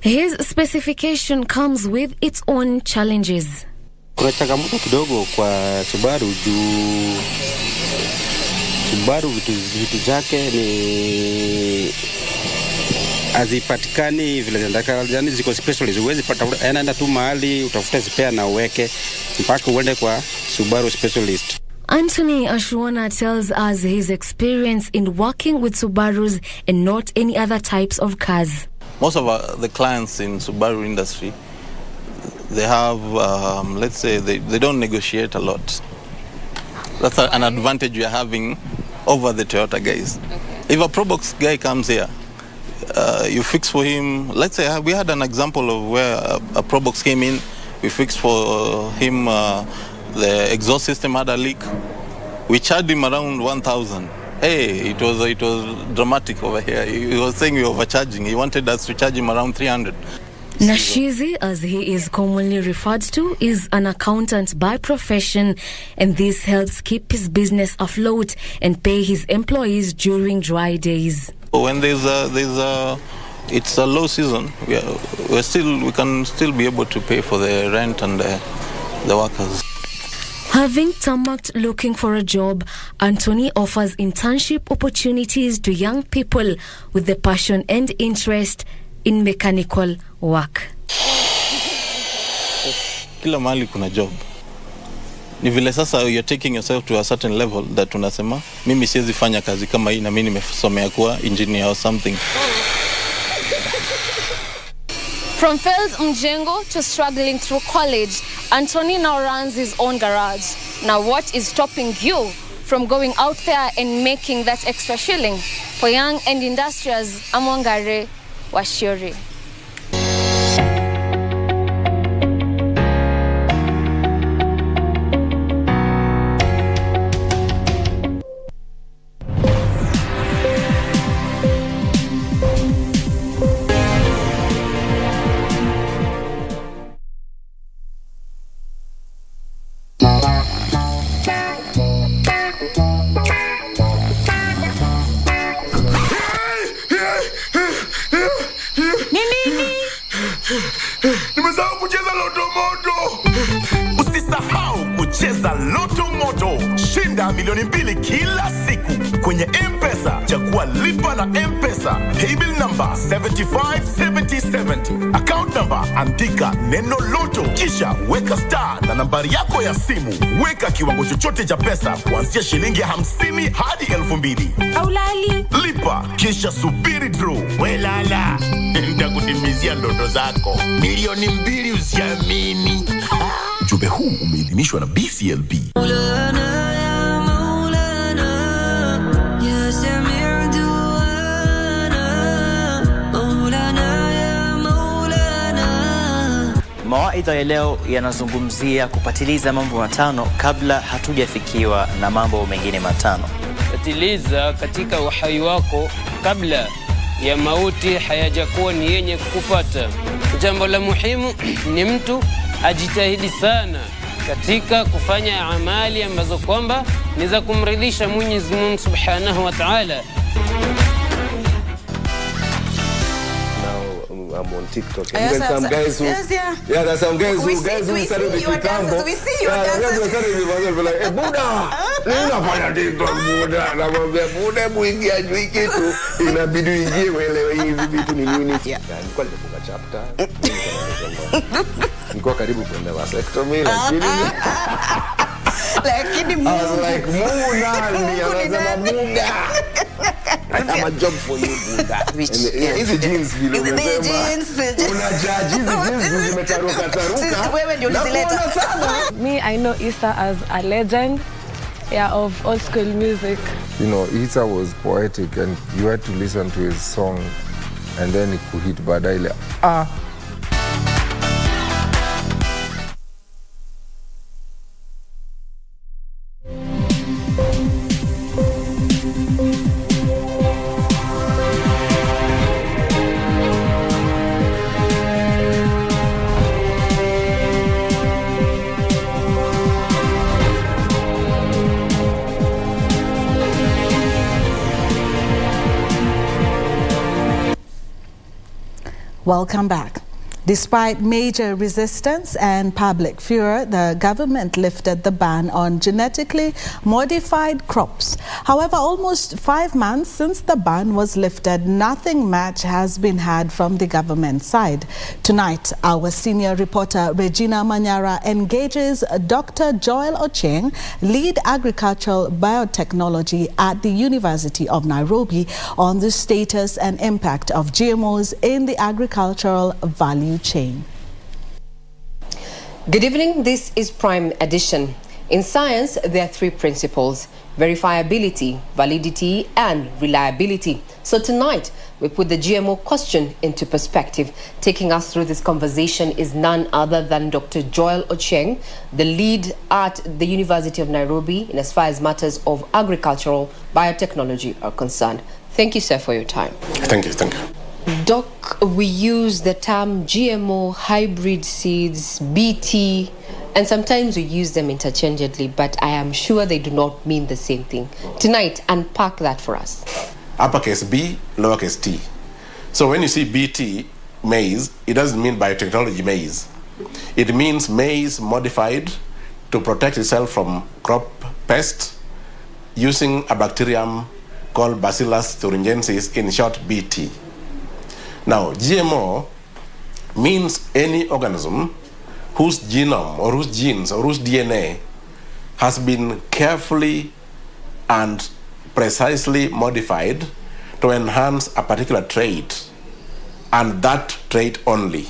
His specification comes with its own challenges. Kuna changamoto kidogo kwa Subaru juu Subaru vitu zake ni hazipatikani vile zinataka, yani ziko specialized. Huwezi pata enda tu mahali utafuta spare na uweke mpaka uende kwa Subaru specialist. Anthony Ashwana tells us his experience in working with Subarus and not any other types of cars. Most of the clients in Subaru industry, they have, let's say, they don't negotiate a lot. That's an advantage we are having over the Toyota guys. Okay. If a Probox guy comes here, you fix for him. Let's say we had an example of where a Probox came in. We fixed for him the exhaust system had a leak. We charged him around 1,000. Hey, it was dramatic over here. He was saying we were overcharging. He wanted us to charge him around 300. Nashizi, as he is commonly referred to, is an accountant by profession, and this helps keep his business afloat and pay his employees during dry days. When it's a low season, we can still be able to pay for the rent and the workers. Having tarmacked looking for a job, Anthony offers internship opportunities to young people with the passion and interest in mechanical work. Kila mahali kuna job. Ni vile sasa you're taking yourself to a certain level that unasema mimi siwezi fanya kazi kama hii na mimi nimesomea kuwa engineer or something. From failed mjengo to struggling through college, Anthony now runs his own garage. Now what is stopping you from going out there and making that extra shilling? For young and industrious, Amwangare Washiri. Nimesahau kucheza Loto Moto. Usisahau kucheza Loto Moto. Shinda milioni 2 kila siku kwenye M-Pesa. Chagua lipa na M-Pesa. Paybill number 757070. Account number andika neno Loto. Kisha weka star na nambari yako ya simu. Weka kiwango chochote cha pesa kuanzia shilingi 50 hadi 2,000. Aulali. Lipa kisha subiri draw. Welala. Nitakutimizia ndoto zako. Milioni 2 usiamini. Ujumbe huu umeidhinishwa na BCLB. Mawaidha ya leo yanazungumzia kupatiliza mambo matano kabla hatujafikiwa na mambo mengine matano. Patiliza katika uhai wako kabla ya mauti hayajakuwa ni yenye kukupata. Jambo la muhimu ni mtu ajitahidi sana katika kufanya amali ambazo kwamba ni za kumridhisha Mwenyezi Mungu Subhanahu wa Ta'ala. I'm on TikTok. And even some guys who, yeah, there's some guys who started with Kitambo. We see your dances. We started with like, hey, Buddha, unafanya TikTok Buddha. Namwambia Buddha muingia juu kitu inabidi uingie uelewe hivi vitu ni nini. Nilikuwa nimefunga chapter. Nilikuwa karibu kwenda vasectomy lakini I was like, Mungu nani? Anasema Buddha. I have a job for you, Buddha. Hizi jeans vile umesema. Unajaji hizi jeans zimetaruka taruka. Wewe ndio ulizileta. Me, I know Issa as a legend, of old school music. You know, Issa was poetic and you had to listen to his song and then he could hit baadaye ile Welcome back. Despite major resistance and public furor, the government lifted the ban on genetically modified crops. However, almost 5 months since the ban was lifted, nothing much has been heard from the government side. Tonight, our senior reporter Regina Manyara engages Dr. Joel Ocheng, lead agricultural biotechnology at the University of Nairobi, on the status and impact of GMOs in the agricultural value chain. Good evening, this is Prime Edition. In science, there are 3 principles: verifiability, validity, and reliability. So tonight, we put the GMO question into perspective. Taking us through this conversation is none other than Dr. Joel Ocheng, the lead at the University of Nairobi in as far as matters of agricultural biotechnology are concerned. Thank you, sir, for your time. Thank you. Doc, we use the term GMO, hybrid seeds, BT, and sometimes we use them interchangeably, but I am sure they do not mean the same thing. Tonight, unpack that for us. Uppercase B, lowercase t. So when you see BT, maize, it doesn't mean biotechnology maize. It means maize modified to protect itself from crop pests using a bacterium called Bacillus thuringiensis, in short BT. Now, GMO means any organism whose genome or whose genes or whose DNA has been carefully and precisely modified to enhance a particular trait, and that trait only.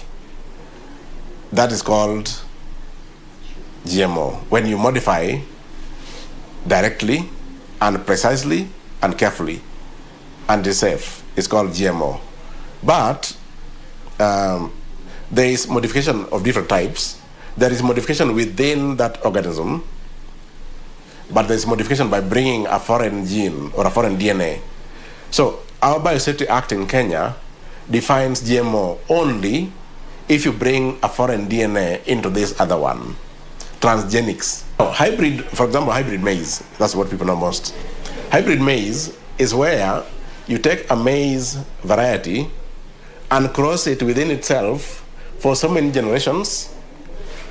That is called GMO. When you modify directly and precisely and carefully and is safe, it's called GMO. But there is modification of different types. There is modification within that organism, but there is modification by bringing a foreign gene or a foreign DNA. So our Biosafety Act in Kenya defines GMO only if you bring a foreign DNA into this other one. Transgenics. Hybrid, for example, hybrid maize, that's what people know most. Hybrid maize is where you take a maize variety and cross it within itself for so many generations,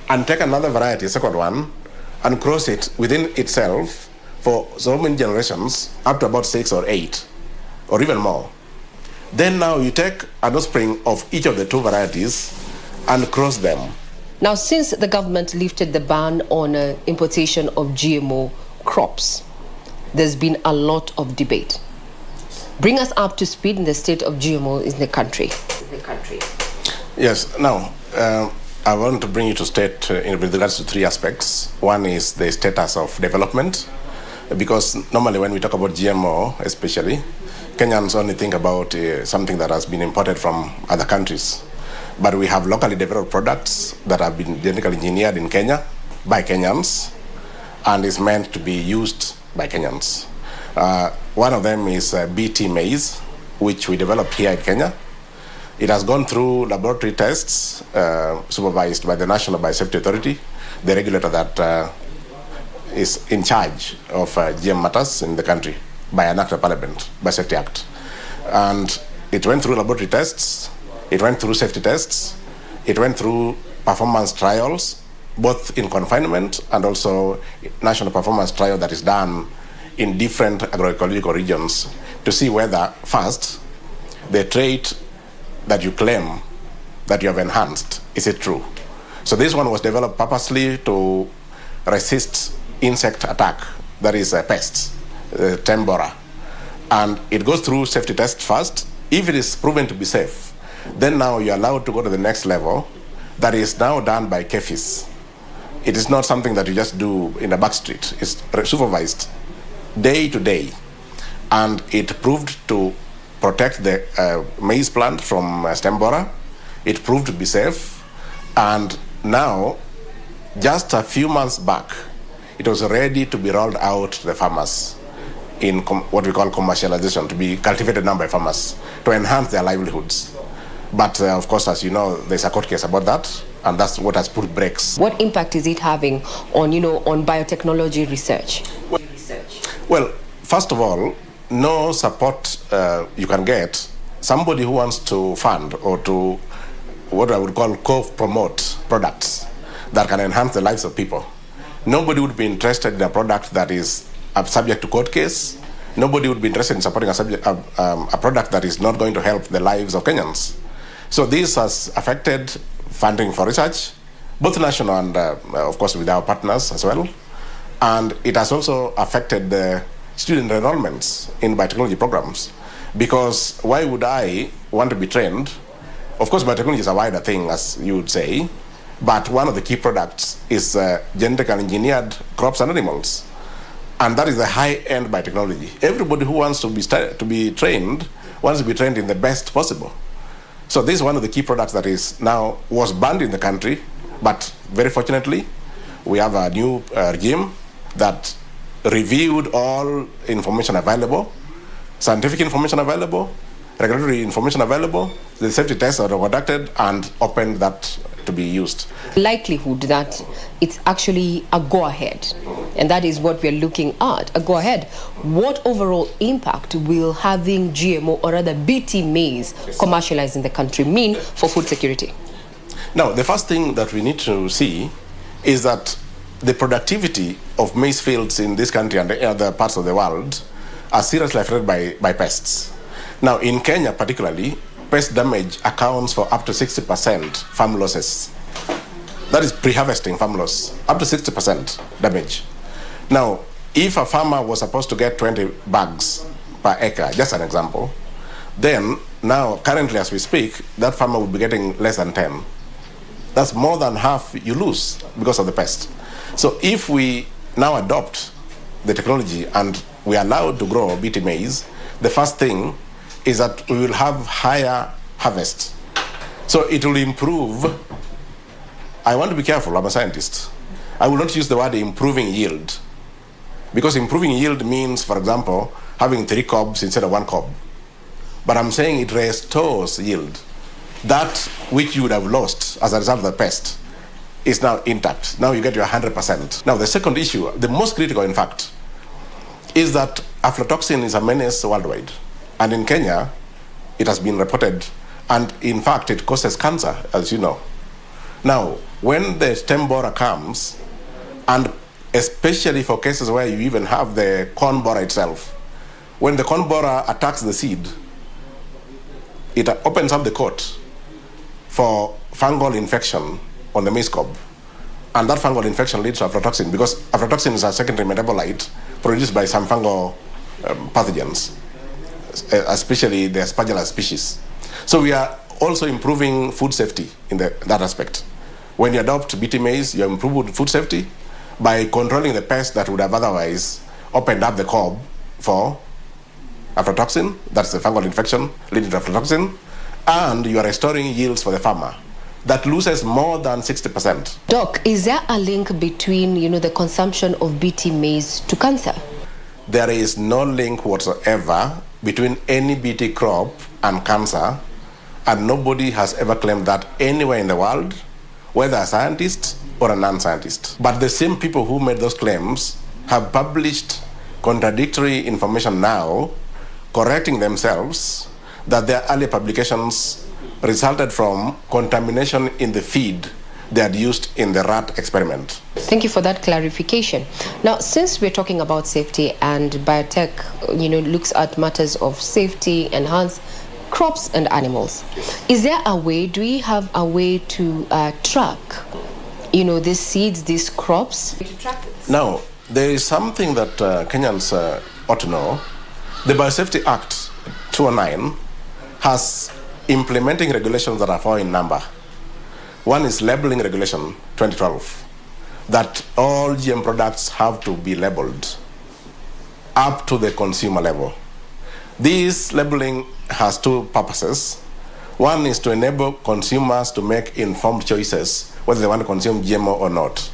and take another variety, second one, and cross it within itself for so many generations, up to about 6 or 8, or even more. Then now you take an offspring of each of the 2 varieties and cross them. Now, since the government lifted the ban on importation of GMO crops, there's been a lot of debate. Bring us up to speed in the state of GMO in the country. Yes, now, I want to bring you to state with regards to 3 aspects. One is the status of development, because normally when we talk about GMO, especially, Kenyans only think about something that has been imported from other countries. but we have locally developed products that have been genetically engineered in Kenya by Kenyans and is meant to be used by Kenyans. One of them is BT maize, which we developed here in Kenya. It has gone through laboratory tests supervised by the National Biosafety Authority, the regulator that is in charge of GM matters in the country by an act of parliament, Biosafety Act. And it went through laboratory tests, it went through safety tests, it went through performance trials, both in confinement and also national performance trial that is done in different agroecological regions to see whether, first, the trait that you claim that you have enhanced, is it true? So this one was developed purposely to resist insect attack, that is pests, stem borer. And it goes through safety tests first. If it is proven to be safe, then now you're allowed to go to the next level that is now done by KFIS. It is not something that you just do in a back street. It's supervised day to day. And it proved to protect the maize plant from stem borer. It proved to be safe. And now, just a few months back, it was ready to be rolled out to the farmers in what we call commercialization, to be cultivated now by farmers to enhance their livelihoods. But of course, as you know, there's a court case about that, and that's what has put brakes. What impact is it having on, on biotechnology research? Well, first of all, no support you can get. Somebody who wants to fund or to what I would call co-promote products that can enhance the lives of people. Nobody would be interested in a product that is subject to court case. Nobody would be interested in supporting a product that is not going to help the lives of Kenyans. So this has affected funding for research, both national and of course with our partners as well. And it has also affected the student enrollments in biotechnology programs. Because why would I want to be trained? Of course, biotechnology is a wider thing, as you would say, but one of the key products is genetically engineered crops and animals. And that is the high-end biotechnology. Everybody who wants to be trained wants to be trained in the best possible. So this is one of the key products that is now was banned in the country, but very fortunately, we have a new regime that reviewed all information available, scientific information available, regulatory information available, the safety tests that were conducted, and opened that to be used. Likelihood that it's actually a go-ahead, and that is what we're looking at, a go-ahead. What overall impact will having GMO, or rather BT maize, commercialized in the country mean for food security? Now, the first thing that we need to see is that the productivity of maize fields in this country and other parts of the world are seriously affected by pests. Now, in Kenya particularly, pest damage accounts for up to 60% farm losses. That is pre-harvesting farm loss, up to 60% damage. Now, if a farmer was supposed to get 20 bags per acre, just an example, then now, currently as we speak, that farmer would be getting less than 10. That's more than half you lose because of the pest. So if we now adopt the technology and we are allowed to grow BT maize, the first thing is that we will have higher harvest. So it will improve. I want to be careful, I'm a scientist. I will not use the word improving yield, because improving yield means, for example, having 3 cobs instead of 1 cob. But I'm saying it restores yield. That which you would have lost as a result of the pest is now intact. Now you get your 100%. Now the second issue, the most critical in fact, is that aflatoxin is a menace worldwide. And in Kenya, it has been reported, and in fact, it causes cancer, as you know. Now, when the stem borer comes, and especially for cases where you even have the corn borer itself, when the corn borer attacks the seed, it opens up the coat for fungal infection on the maize cob. And that fungal infection leads to aflatoxin, because aflatoxin is a secondary metabolite produced by some fungal pathogens, especially the Aspergillus species. So we are also improving food safety in that aspect. When you adopt BT maize, you improve food safety by controlling the pest that would have otherwise opened up the cob for aflatoxin, that's the fungal infection leading to aflatoxin, and you are restoring yields for the farmer. that loses more than 60%. Doc, is there a link between, the consumption of BT maize to cancer? There is no link whatsoever between any BT crop and cancer, and nobody has ever claimed that anywhere in the world, whether a scientist or a non-scientist. But the same people who made those claims have published contradictory information now, correcting themselves that their earlier publications resulted from contamination in the feed they had used in the rat experiment. Thank you for that clarification. Now, since we're talking about safety and biotech, looks at matters of safety, enhance crops and animals, is there a way, do we have a way to track, these seeds, these crops? Now, there is something that Kenyans ought to know. The Biosafety Act 2009 has implementing regulations that are four in number. One is labeling regulation 2012, that all GM products have to be labeled up to the consumer level. This labeling has two purposes. One is to enable consumers to make informed choices whether they want to consume GMO or not.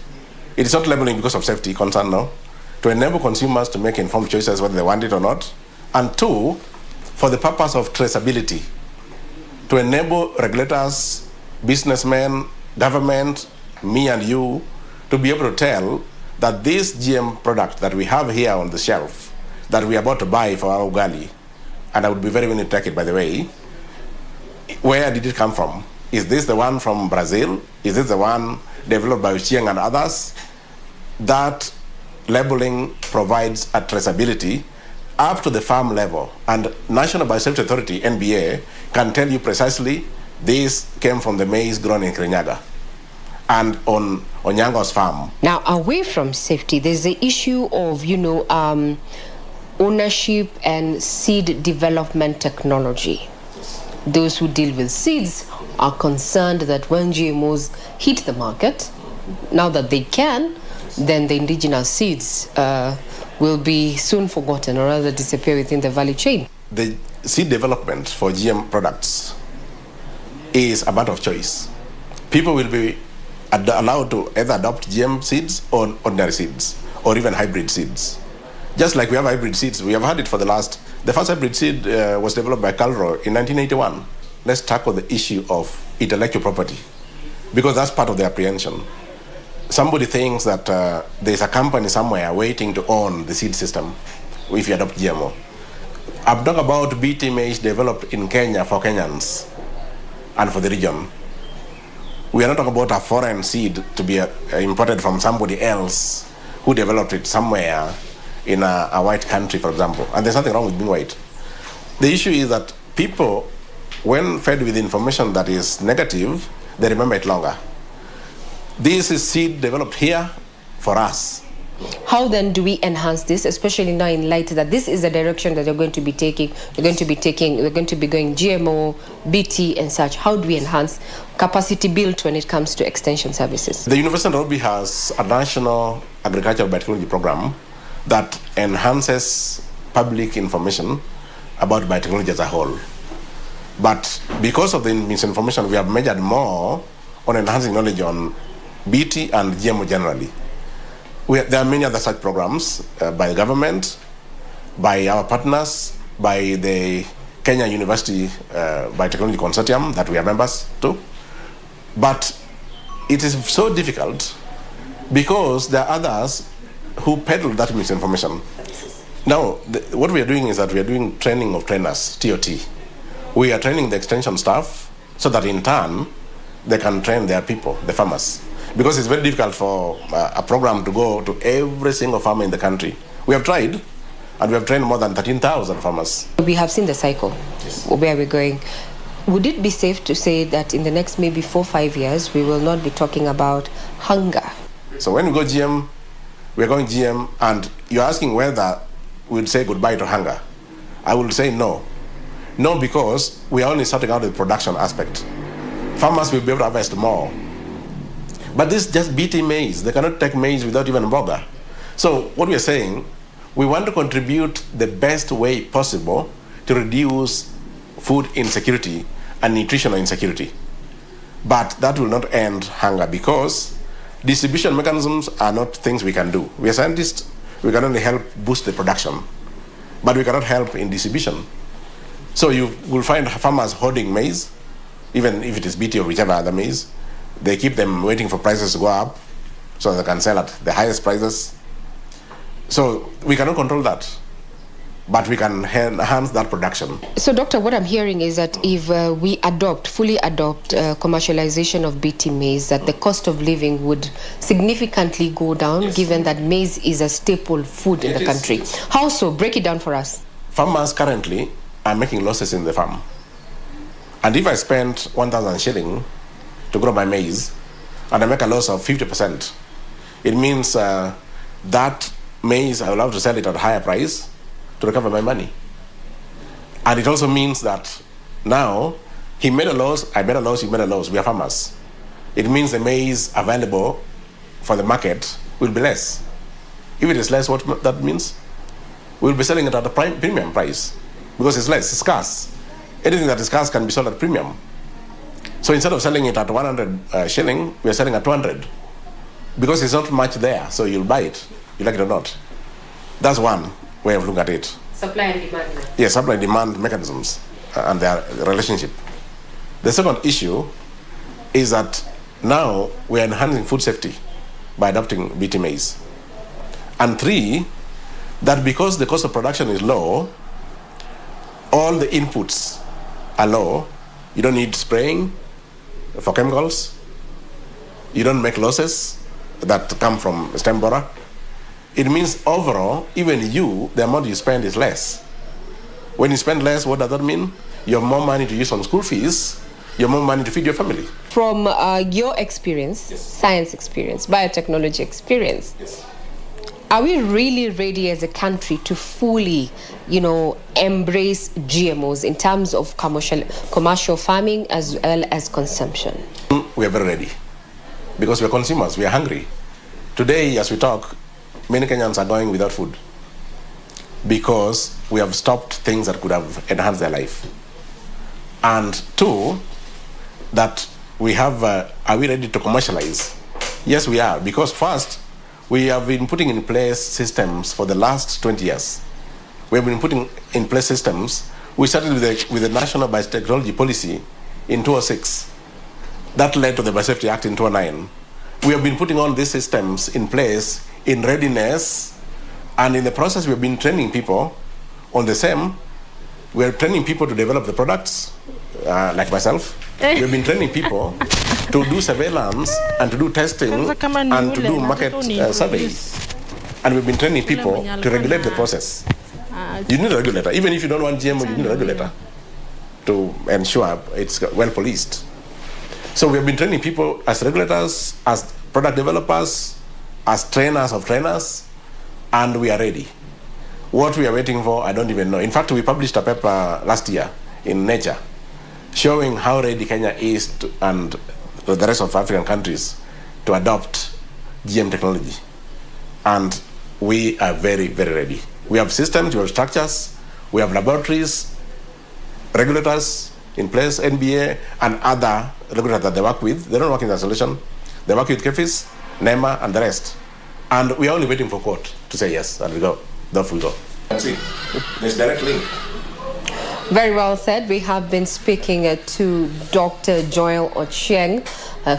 It is not labeling because of safety concern, no. To enable consumers to make informed choices whether they want it or not. And two, for the purpose of traceability, to enable regulators, businessmen, government, me and you, to be able to tell that this GM product that we have here on the shelf, that we are about to buy for our ugali, and I would be very willing to take it, by the way, where did it come from? Is this the one from Brazil? Is this the one developed by Chiang and others? That labeling provides a traceability up to the farm level, and National Biosafety Authority, NBA, can tell you precisely this came from the maize grown in Kirinyaga and on Onyango's farm. Now, away from safety, there's the issue of, ownership and seed development technology. Those who deal with seeds are concerned that when GMOs hit the market, now that they can, then the indigenous seeds will be soon forgotten or rather disappear within the value chain. The seed development for GM products is a matter of choice. People will be allowed to either adopt GM seeds or ordinary seeds or even hybrid seeds. Just like we have hybrid seeds, we have had it for the first hybrid seed was developed by Calro in 1981. Let's tackle the issue of intellectual property, because that's part of the apprehension. Somebody thinks that there's a company somewhere waiting to own the seed system if you adopt GMO. I'm talking about BT maize developed in Kenya for Kenyans and for the region. We are not talking about a foreign seed to be imported from somebody else who developed it somewhere in a white country, for example. And there's nothing wrong with being white. The issue is that people, when fed with information that is negative, they remember it longer. This is seed developed here for us. How then do we enhance this, especially now in light that this is the direction that you're going to be taking? We're going to be going GMO, BT and such. How do we enhance capacity built when it comes to extension services? The University of Nairobi has a national agricultural biotechnology program that enhances public information about biotechnology as a whole. But because of the misinformation, we have measured more on enhancing knowledge on BT and GMO generally. There are many other such programs by the government, by our partners, by the Kenya University Biotechnology Consortium that we are members to. But it is so difficult because there are others who peddle that misinformation. Now, what we are doing is that we are doing training of trainers, TOT. We are training the extension staff so that in turn, they can train their people, the farmers. Because it's very difficult for a program to go to every single farmer in the country. We have tried, and we have trained more than 13,000 farmers. We have seen the cycle, where we're going. Would it be safe to say that in the next maybe 4 or 5 years, we will not be talking about hunger? So when we go GM, we're going GM, and you're asking whether we'll say goodbye to hunger. I will say no. No, because we are only sorting out the production aspect. Farmers will be able to harvest more. But this is just BT maize. They cannot take maize without even boga. So what we are saying, we want to contribute the best way possible to reduce food insecurity and nutritional insecurity. But that will not end hunger because distribution mechanisms are not things we can do. We are scientists, we can only help boost the production, but we cannot help in distribution. So you will find farmers hoarding maize, even if it is BT or whichever other maize. They keep them waiting for prices to go up so they can sell at the highest prices. So we cannot control that, but we can enhance that production. So, Doctor, what I'm hearing is that if we fully adopt commercialization of BT maize, that the cost of living would significantly go down, given that maize is a staple food in the country. How so? Break it down for us. Farmers currently are making losses in the farm. And if I spend 1,000 shilling to grow my maize, and I make a loss of 50%, it means that maize, I will have to sell it at a higher price to recover my money. And it also means that now he made a loss, I made a loss, you made a loss. We are farmers. It means the maize available for the market will be less. If it is less, what that means? We'll be selling it at a premium price because it's less, it's scarce. Anything that is scarce can be sold at premium. So instead of selling it at 100 shilling, we are selling at 200 because it's not much there. So you'll buy it, you like it or not. That's one way of looking at it. Supply and demand. Yes, supply and demand mechanisms and their relationship. The second issue is that now we are enhancing food safety by adopting BT maize. And three, that because the cost of production is low, all the inputs are low. You don't need spraying for chemicals. You don't make losses that come from stem borer. It means overall, even the amount you spend is less. When you spend less, what does that mean? You have more money to use on school fees. You have more money to feed your family. From your experience, science experience, biotechnology experience, are we really ready as a country to fully, embrace GMOs in terms of commercial farming as well as consumption? We are very ready because we are consumers. We are hungry. Today, as we talk, many Kenyans are going without food because we have stopped things that could have enhanced their life. And two, that we have, are we ready to commercialize? Yes, we are, because first, we have been putting in place systems for the last 20 years. We have been putting in place systems. We started with the National Biotechnology Policy in 2006. That led to the Biosafety Act in 2009. We have been putting all these systems in place in readiness, and in the process we have been training people on the same. We are training people to develop the products, like myself. We have been training people to do surveillance and to do testing and to do market surveys. And we've been training people to regulate the process. You need a regulator. Even if you don't want GMO, you need a regulator to ensure it's well policed. So we have been training people as regulators, as product developers, as trainers of trainers, and we are ready. What we are waiting for, I don't even know. In fact, we published a paper last year in Nature showing how ready Kenya is and the rest of African countries to adopt GM technology. And we are very, very ready. We have systems, we have structures, we have laboratories, regulators in place, NBA, and other regulators that they work with. They don't work in isolation. They work with KFIS, NEMA, and the rest. And we are only waiting for court to say yes, and we go. Off we go. That's it. There's direct link. Very well said. We have been speaking to Dr. Joel Ochieng,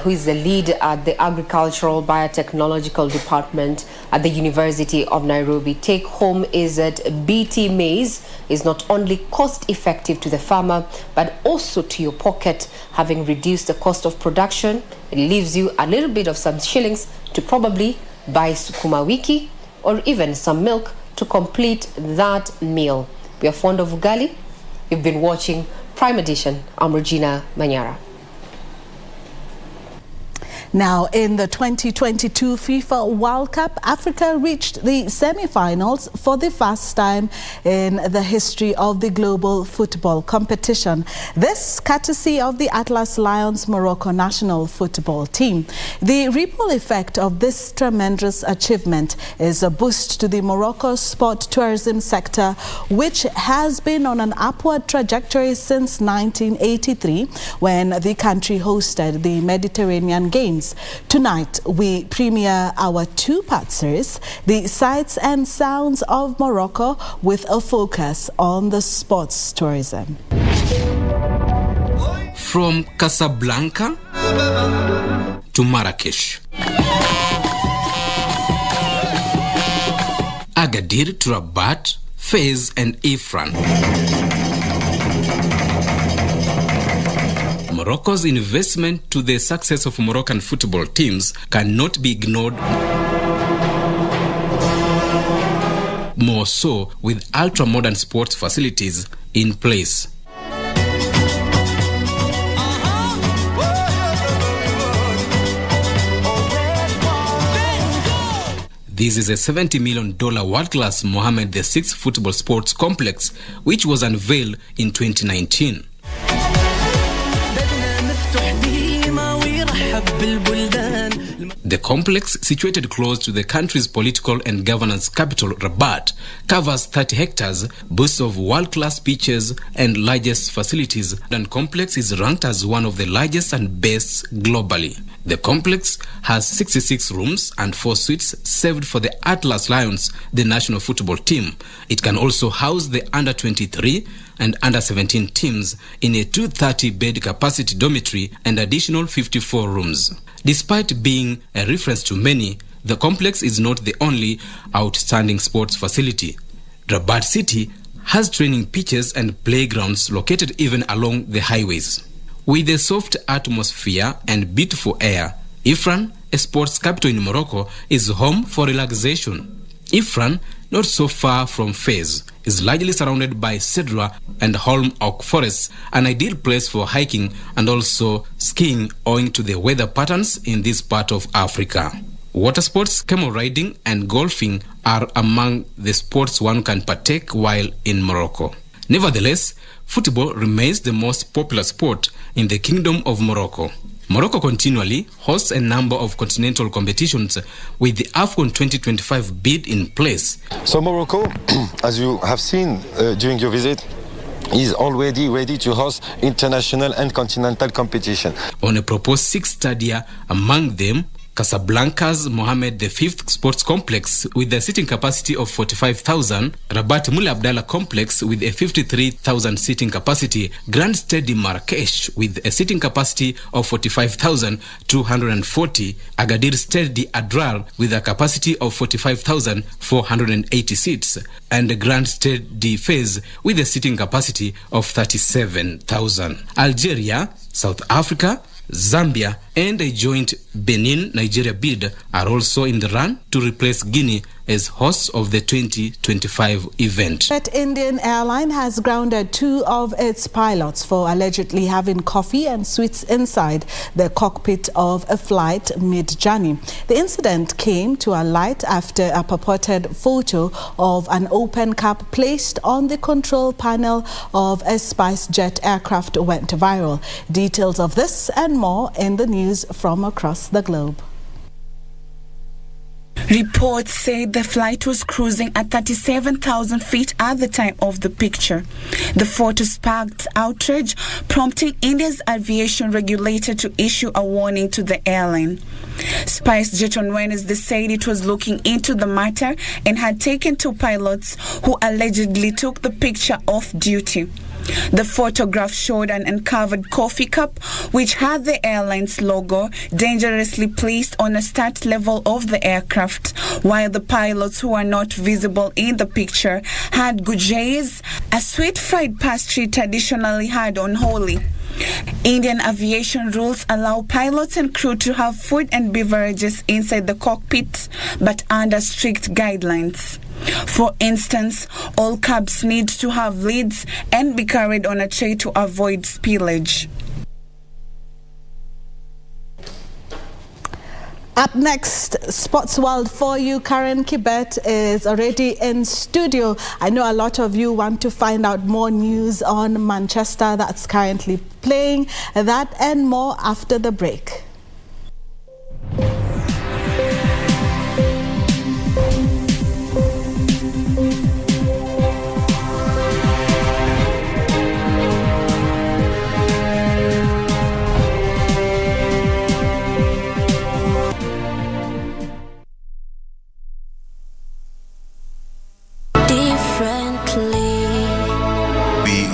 who is the lead at the Agricultural Biotechnological Department at the University of Nairobi. Take home is that BT maize is not only cost effective to the farmer, but also to your pocket, having reduced the cost of production. It leaves you a little bit of some shillings to probably buy sukuma wiki or even some milk to complete that meal. We are fond of ugali. You've been watching Prime Edition. I'm Regina Manyara. Now, in the 2022 FIFA World Cup, Africa reached the semi-finals for the first time in the history of the global football competition. This courtesy of the Atlas Lions Morocco national football team. The ripple effect of this tremendous achievement is a boost to the Morocco sport tourism sector, which has been on an upward trajectory since 1983, when the country hosted the Mediterranean Games. Tonight, we premiere our two-part series, The Sights and Sounds of Morocco, with a focus on the sports tourism. From Casablanca to Marrakesh, Agadir to Rabat, Fez and Ifran. Morocco's investment to the success of Moroccan football teams cannot be ignored, more so with ultra-modern sports facilities in place. This is a $70 million world-class Mohammed VI football sports complex, which was unveiled in 2019. The complex, situated close to the country's political and governance capital, Rabat, covers 30 hectares, boasts of world-class pitches and largest facilities. The complex is ranked as one of the largest and best globally. The complex has 66 rooms and 4 suites saved for the Atlas Lions, the national football team. It can also house the under-23 and under-17 teams in a 230-bed capacity dormitory and additional 54 rooms. Despite being a reference to many, the complex is not the only outstanding sports facility. Rabat City has training pitches and playgrounds located even along the highways. With a soft atmosphere and beautiful air, Ifran, a sports capital in Morocco, is home for relaxation. Ifran, not so far from Fez, is largely surrounded by cedar and holm oak forests, an ideal place for hiking and also skiing owing to the weather patterns in this part of Africa. Water sports, camel riding and golfing are among the sports one can partake while in Morocco. Nevertheless, football remains the most popular sport in the Kingdom of Morocco. Morocco continually hosts a number of continental competitions with the AFCON 2025 bid in place. So Morocco, as you have seen during your visit, is already ready to host international and continental competition. On a proposed 6 stadia, among them Casablanca's Mohammed V Sports Complex with a seating capacity of 45,000, Rabat Moulay Abdallah Complex with a 53,000 seating capacity, Grand Stade Marrakesh with a seating capacity of 45,240, Agadir Stade d'Adrar with a capacity of 45,480 seats, and Grand Stade de Fez with a seating capacity of 37,000. Algeria, South Africa, Zambia and a joint Benin-Nigeria bid are also in the run to replace Guinea as hosts of the 2025 event. Indian Airline has grounded 2 of its pilots for allegedly having coffee and sweets inside the cockpit of a flight mid-journey. The incident came to a light after a purported photo of an open cup placed on the control panel of a SpiceJet aircraft went viral. Details of this and more in the news from across the globe. Reports say the flight was cruising at 37,000 feet at the time of the picture. The photo sparked outrage, prompting India's aviation regulator to issue a warning to the airline. SpiceJet on Wednesday said it was looking into the matter and had taken 2 pilots who allegedly took the picture off duty. The photograph showed an uncovered coffee cup which had the airline's logo dangerously placed on a start level of the aircraft, while the pilots who are not visible in the picture had gujets, a sweet fried pastry traditionally had on Holi. Indian aviation rules allow pilots and crew to have food and beverages inside the cockpit, but under strict guidelines. For instance, all cabs need to have lids and be carried on a tray to avoid spillage. Up next, Sports World for you. Karen Kibet is already in studio. I know a lot of you want to find out more news on Manchester that's currently playing. That and more after the break.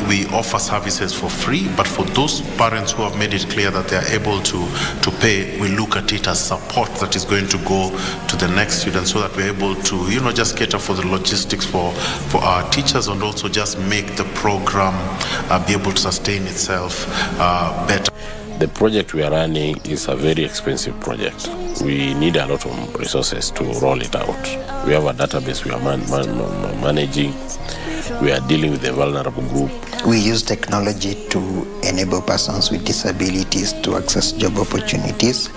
We offer services for free, but for those parents who have made it clear that they are able to pay, we look at it as support that is going to go to the next student, so that we're able to, just cater for the logistics for our teachers, and also just make the program be able to sustain itself better. The project we are running is a very expensive project. We need a lot of resources to roll it out. We have a database we are managing. We are dealing with the vulnerable group. We use technology to enable persons with disabilities to access job opportunities.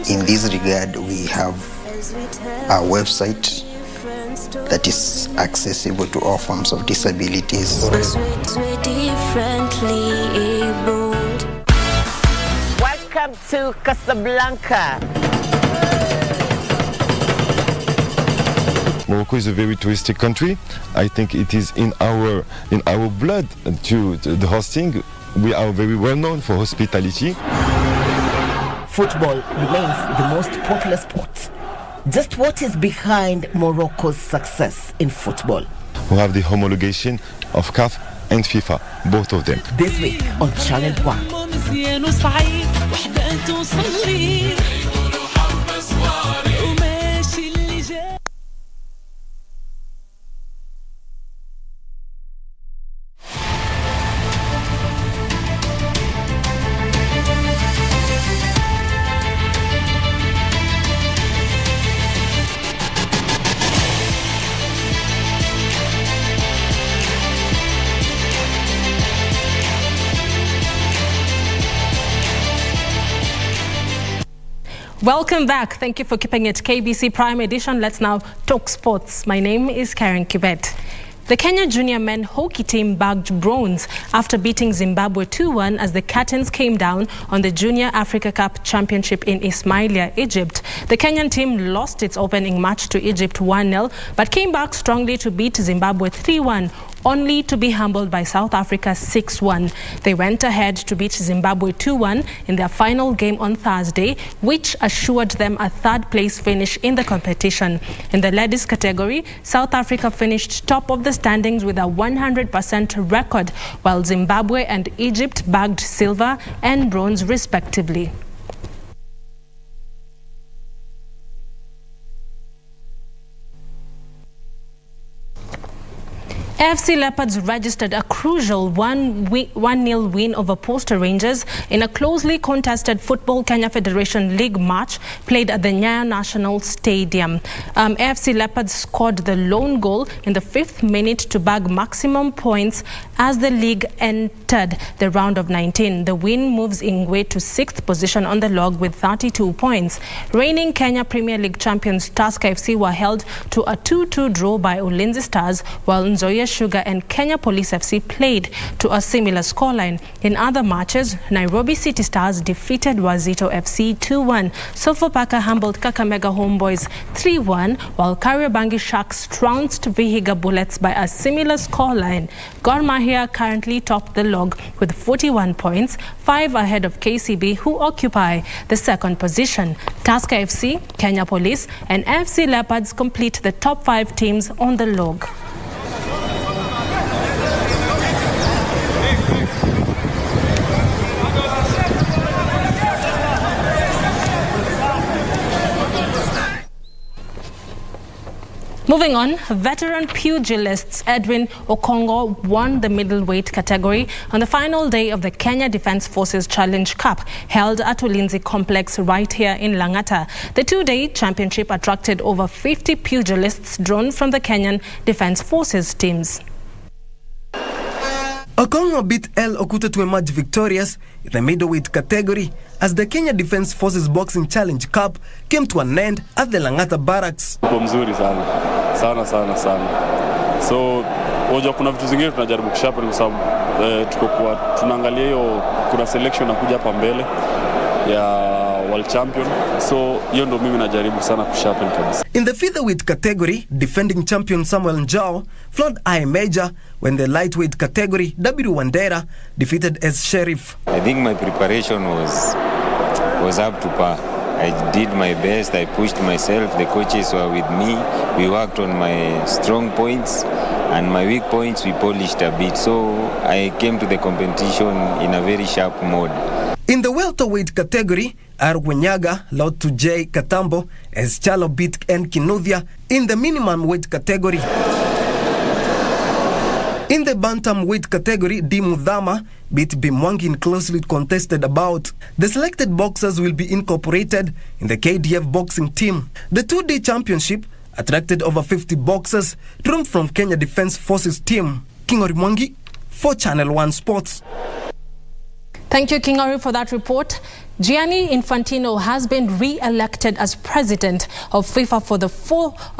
In this regard, we have a website that is accessible to all forms of disabilities. Welcome to Casablanca. Morocco is a very touristic country. I think it is in our blood to the hosting. We are very well known for hospitality. Football remains the most popular sport. Just what is behind Morocco's success in football? We have the homologation of CAF and FIFA, both of them. This week on Channel 1. Welcome back. Thank you for keeping it KBC Prime Edition. Let's now talk sports. My name is Karen Kibet. The Kenya junior men hockey team bagged bronze after beating Zimbabwe 2-1 as the Curtains came down on the Junior Africa Cup Championship in Ismailia, Egypt. The Kenyan team lost its opening match to Egypt 1-0 but came back strongly to beat Zimbabwe 3-1. Only to be humbled by South Africa 6-1. They went ahead to beat Zimbabwe 2-1 in their final game on Thursday, which assured them a third-place finish in the competition. In the ladies category, South Africa finished top of the standings with a 100% record, while Zimbabwe and Egypt bagged silver and bronze respectively. AFC Leopards registered a crucial 1-0 win over Posta Rangers in a closely contested Football Kenya Federation League match played at the Nyayo National Stadium. AFC Leopards scored the lone goal in the 5th minute to bag maximum points as the league entered the round of 19. The win moves Ingwe to 6th position on the log with 32 points. Reigning Kenya Premier League champions Tusker FC were held to a 2-2 draw by Ulinzi Stars, while Nzoia Sugar and Kenya Police FC played to a similar scoreline. In other matches, Nairobi City Stars defeated Wazito FC 2-1. Sofapaka humbled Kakamega Homeboys 3-1, while Kariobangi Sharks trounced Vihiga Bullets by a similar scoreline. Gor Mahia currently top the log with 41 points, 5 ahead of KCB, who occupy the 2nd position. Tusker FC, Kenya Police and AFC Leopards complete the top 5 teams on the log. Moving on, veteran pugilists Edwin Okongo won the middleweight category on the final day of the Kenya Defence Forces Challenge Cup held at Ulinzi Complex right here in Langata. The 2-day championship attracted over 50 pugilists drawn from the Kenyan Defence Forces teams. Okongo beat El Okuta to emerge victorious in the middleweight category as the Kenya Defence Forces Boxing Challenge Cup came to an end at the Langata Barracks. Mzuri sana. So unajua kuna vitu zingine tunajaribu kushape kwa sababu tunaangalia hiyo kuna selection nakuja hapa mbele ya world champion. So hiyo ndo mimi najaribu sana kushape kabisa. In the featherweight category, defending champion Samuel Njao floored I Major when the lightweight category W Wandera defeated S Sheriff. I think my preparation was up to par. I did my best, I pushed myself, the coaches were with me, we worked on my strong points and my weak points we polished a bit. So I came to the competition in a very sharp mode. In the welterweight category, Arwenyaga lost to J Katambo as Chalo beat N Kinuthia in the minimum weight category. In the bantamweight category, D Mudhama beat Bimwangi in closely contested bout. The selected boxers will be incorporated in the KDF boxing team. The 2-day championship attracted over 50 boxers drawn from Kenya Defence Forces team. King Orimwangi for Channel 1 Sports. Thank you, King Ori, for that report. Gianni Infantino has been re-elected as president of FIFA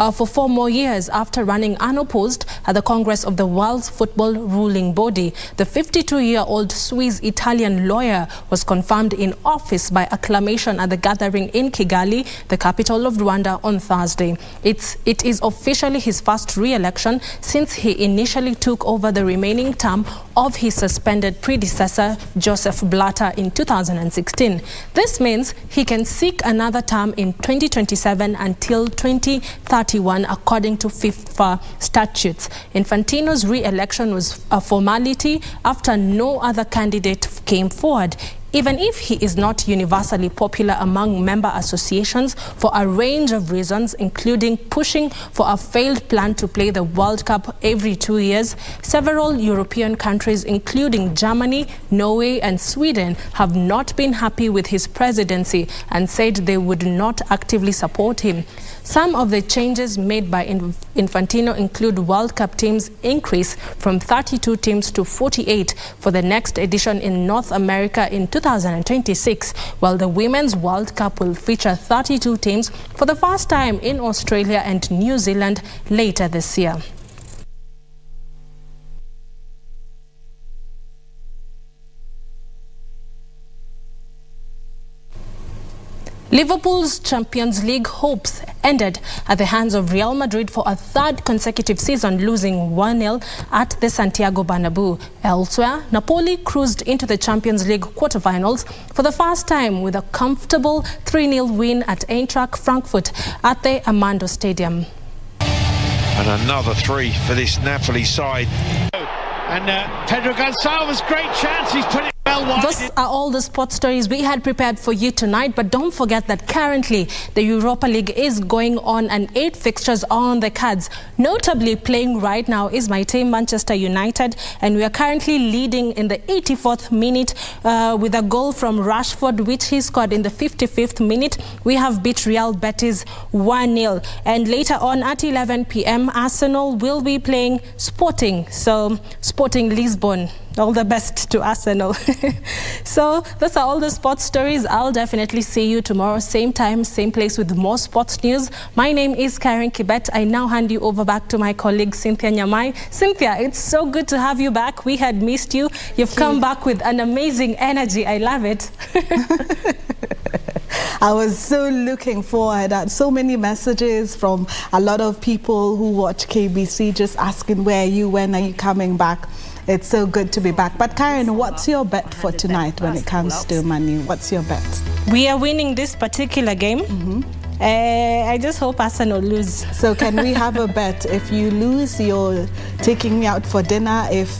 for 4 more years after running unopposed at the Congress of the World's Football Ruling Body. The 52-year-old Swiss-Italian lawyer was confirmed in office by acclamation at the gathering in Kigali, the capital of Rwanda, on Thursday. It is officially his first re-election since he initially took over the remaining term of his suspended predecessor, Joseph Blatter, in 2016. This means he can seek another term in 2027 until 2031, according to FIFA statutes. Infantino's re-election was a formality after no other candidate came forward. Even if he is not universally popular among member associations for a range of reasons, including pushing for a failed plan to play the World Cup every 2 years, several European countries, including Germany, Norway and Sweden, have not been happy with his presidency and said they would not actively support him. Some of the changes made by Infantino include World Cup teams increase from 32 teams to 48 for the next edition in North America in 2026, while the Women's World Cup will feature 32 teams for the first time in Australia and New Zealand later this year. Liverpool's Champions League hopes ended at the hands of Real Madrid for a third consecutive season, losing 1-0 at the Santiago Bernabeu. Elsewhere, Napoli cruised into the Champions League quarterfinals for the first time with a comfortable 3-0 win at Eintracht Frankfurt at the Armando Stadium. And another 3 for this Napoli side. And Pedro Gonçalves, great chance, he's put it well wide. Those are all the sports stories we had prepared for you tonight, but don't forget that currently the Europa League is going on and 8 fixtures are on the cards. Notably playing right now is my team, Manchester United, and we are currently leading in the 84th minute with a goal from Rashford, which he scored in the 55th minute. We have beat Real Betis 1-0, and later on at 11 p.m. Arsenal will be playing Sporting Lisbon. All the best to Arsenal. So those are all the sports stories. I'll definitely see you tomorrow, same time, same place with more sports news. My name is Karen Kibet. I now hand you over back to my colleague Cynthia Nyamai. Cynthia, it's so good to have you back. We had missed you. You've come back with an amazing energy. I love it. I was so looking forward at so many messages from a lot of people who watch KBC just asking where are you, when are you coming back. It's so good to be back. But Karen, what's your bet for tonight when it comes to money? What's your bet? We are winning this particular game. I just hope Arsenal lose. So can we have a bet? If you lose, you're taking me out for dinner. If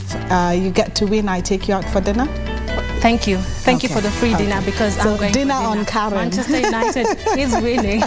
you get to win, I take you out for dinner? Thank you. Thank you for the free dinner, because so I'm going dinner for dinner on Karen. Manchester United is winning.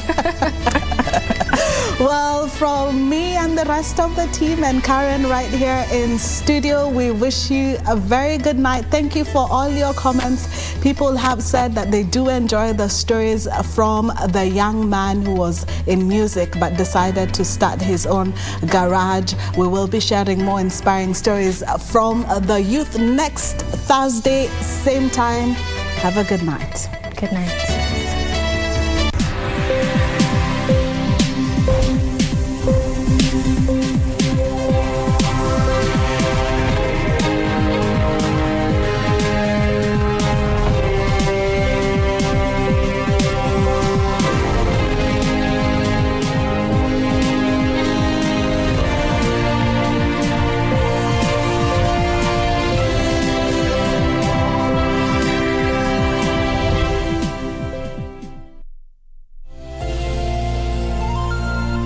Well, from me and the rest of the team and Karen right here in studio, we wish you a very good night. Thank you for all your comments. People have said that they do enjoy the stories from the young man who was in music but decided to start his own garage. We will be sharing more inspiring stories from the youth next Thursday, same time. Have a good night. Good night.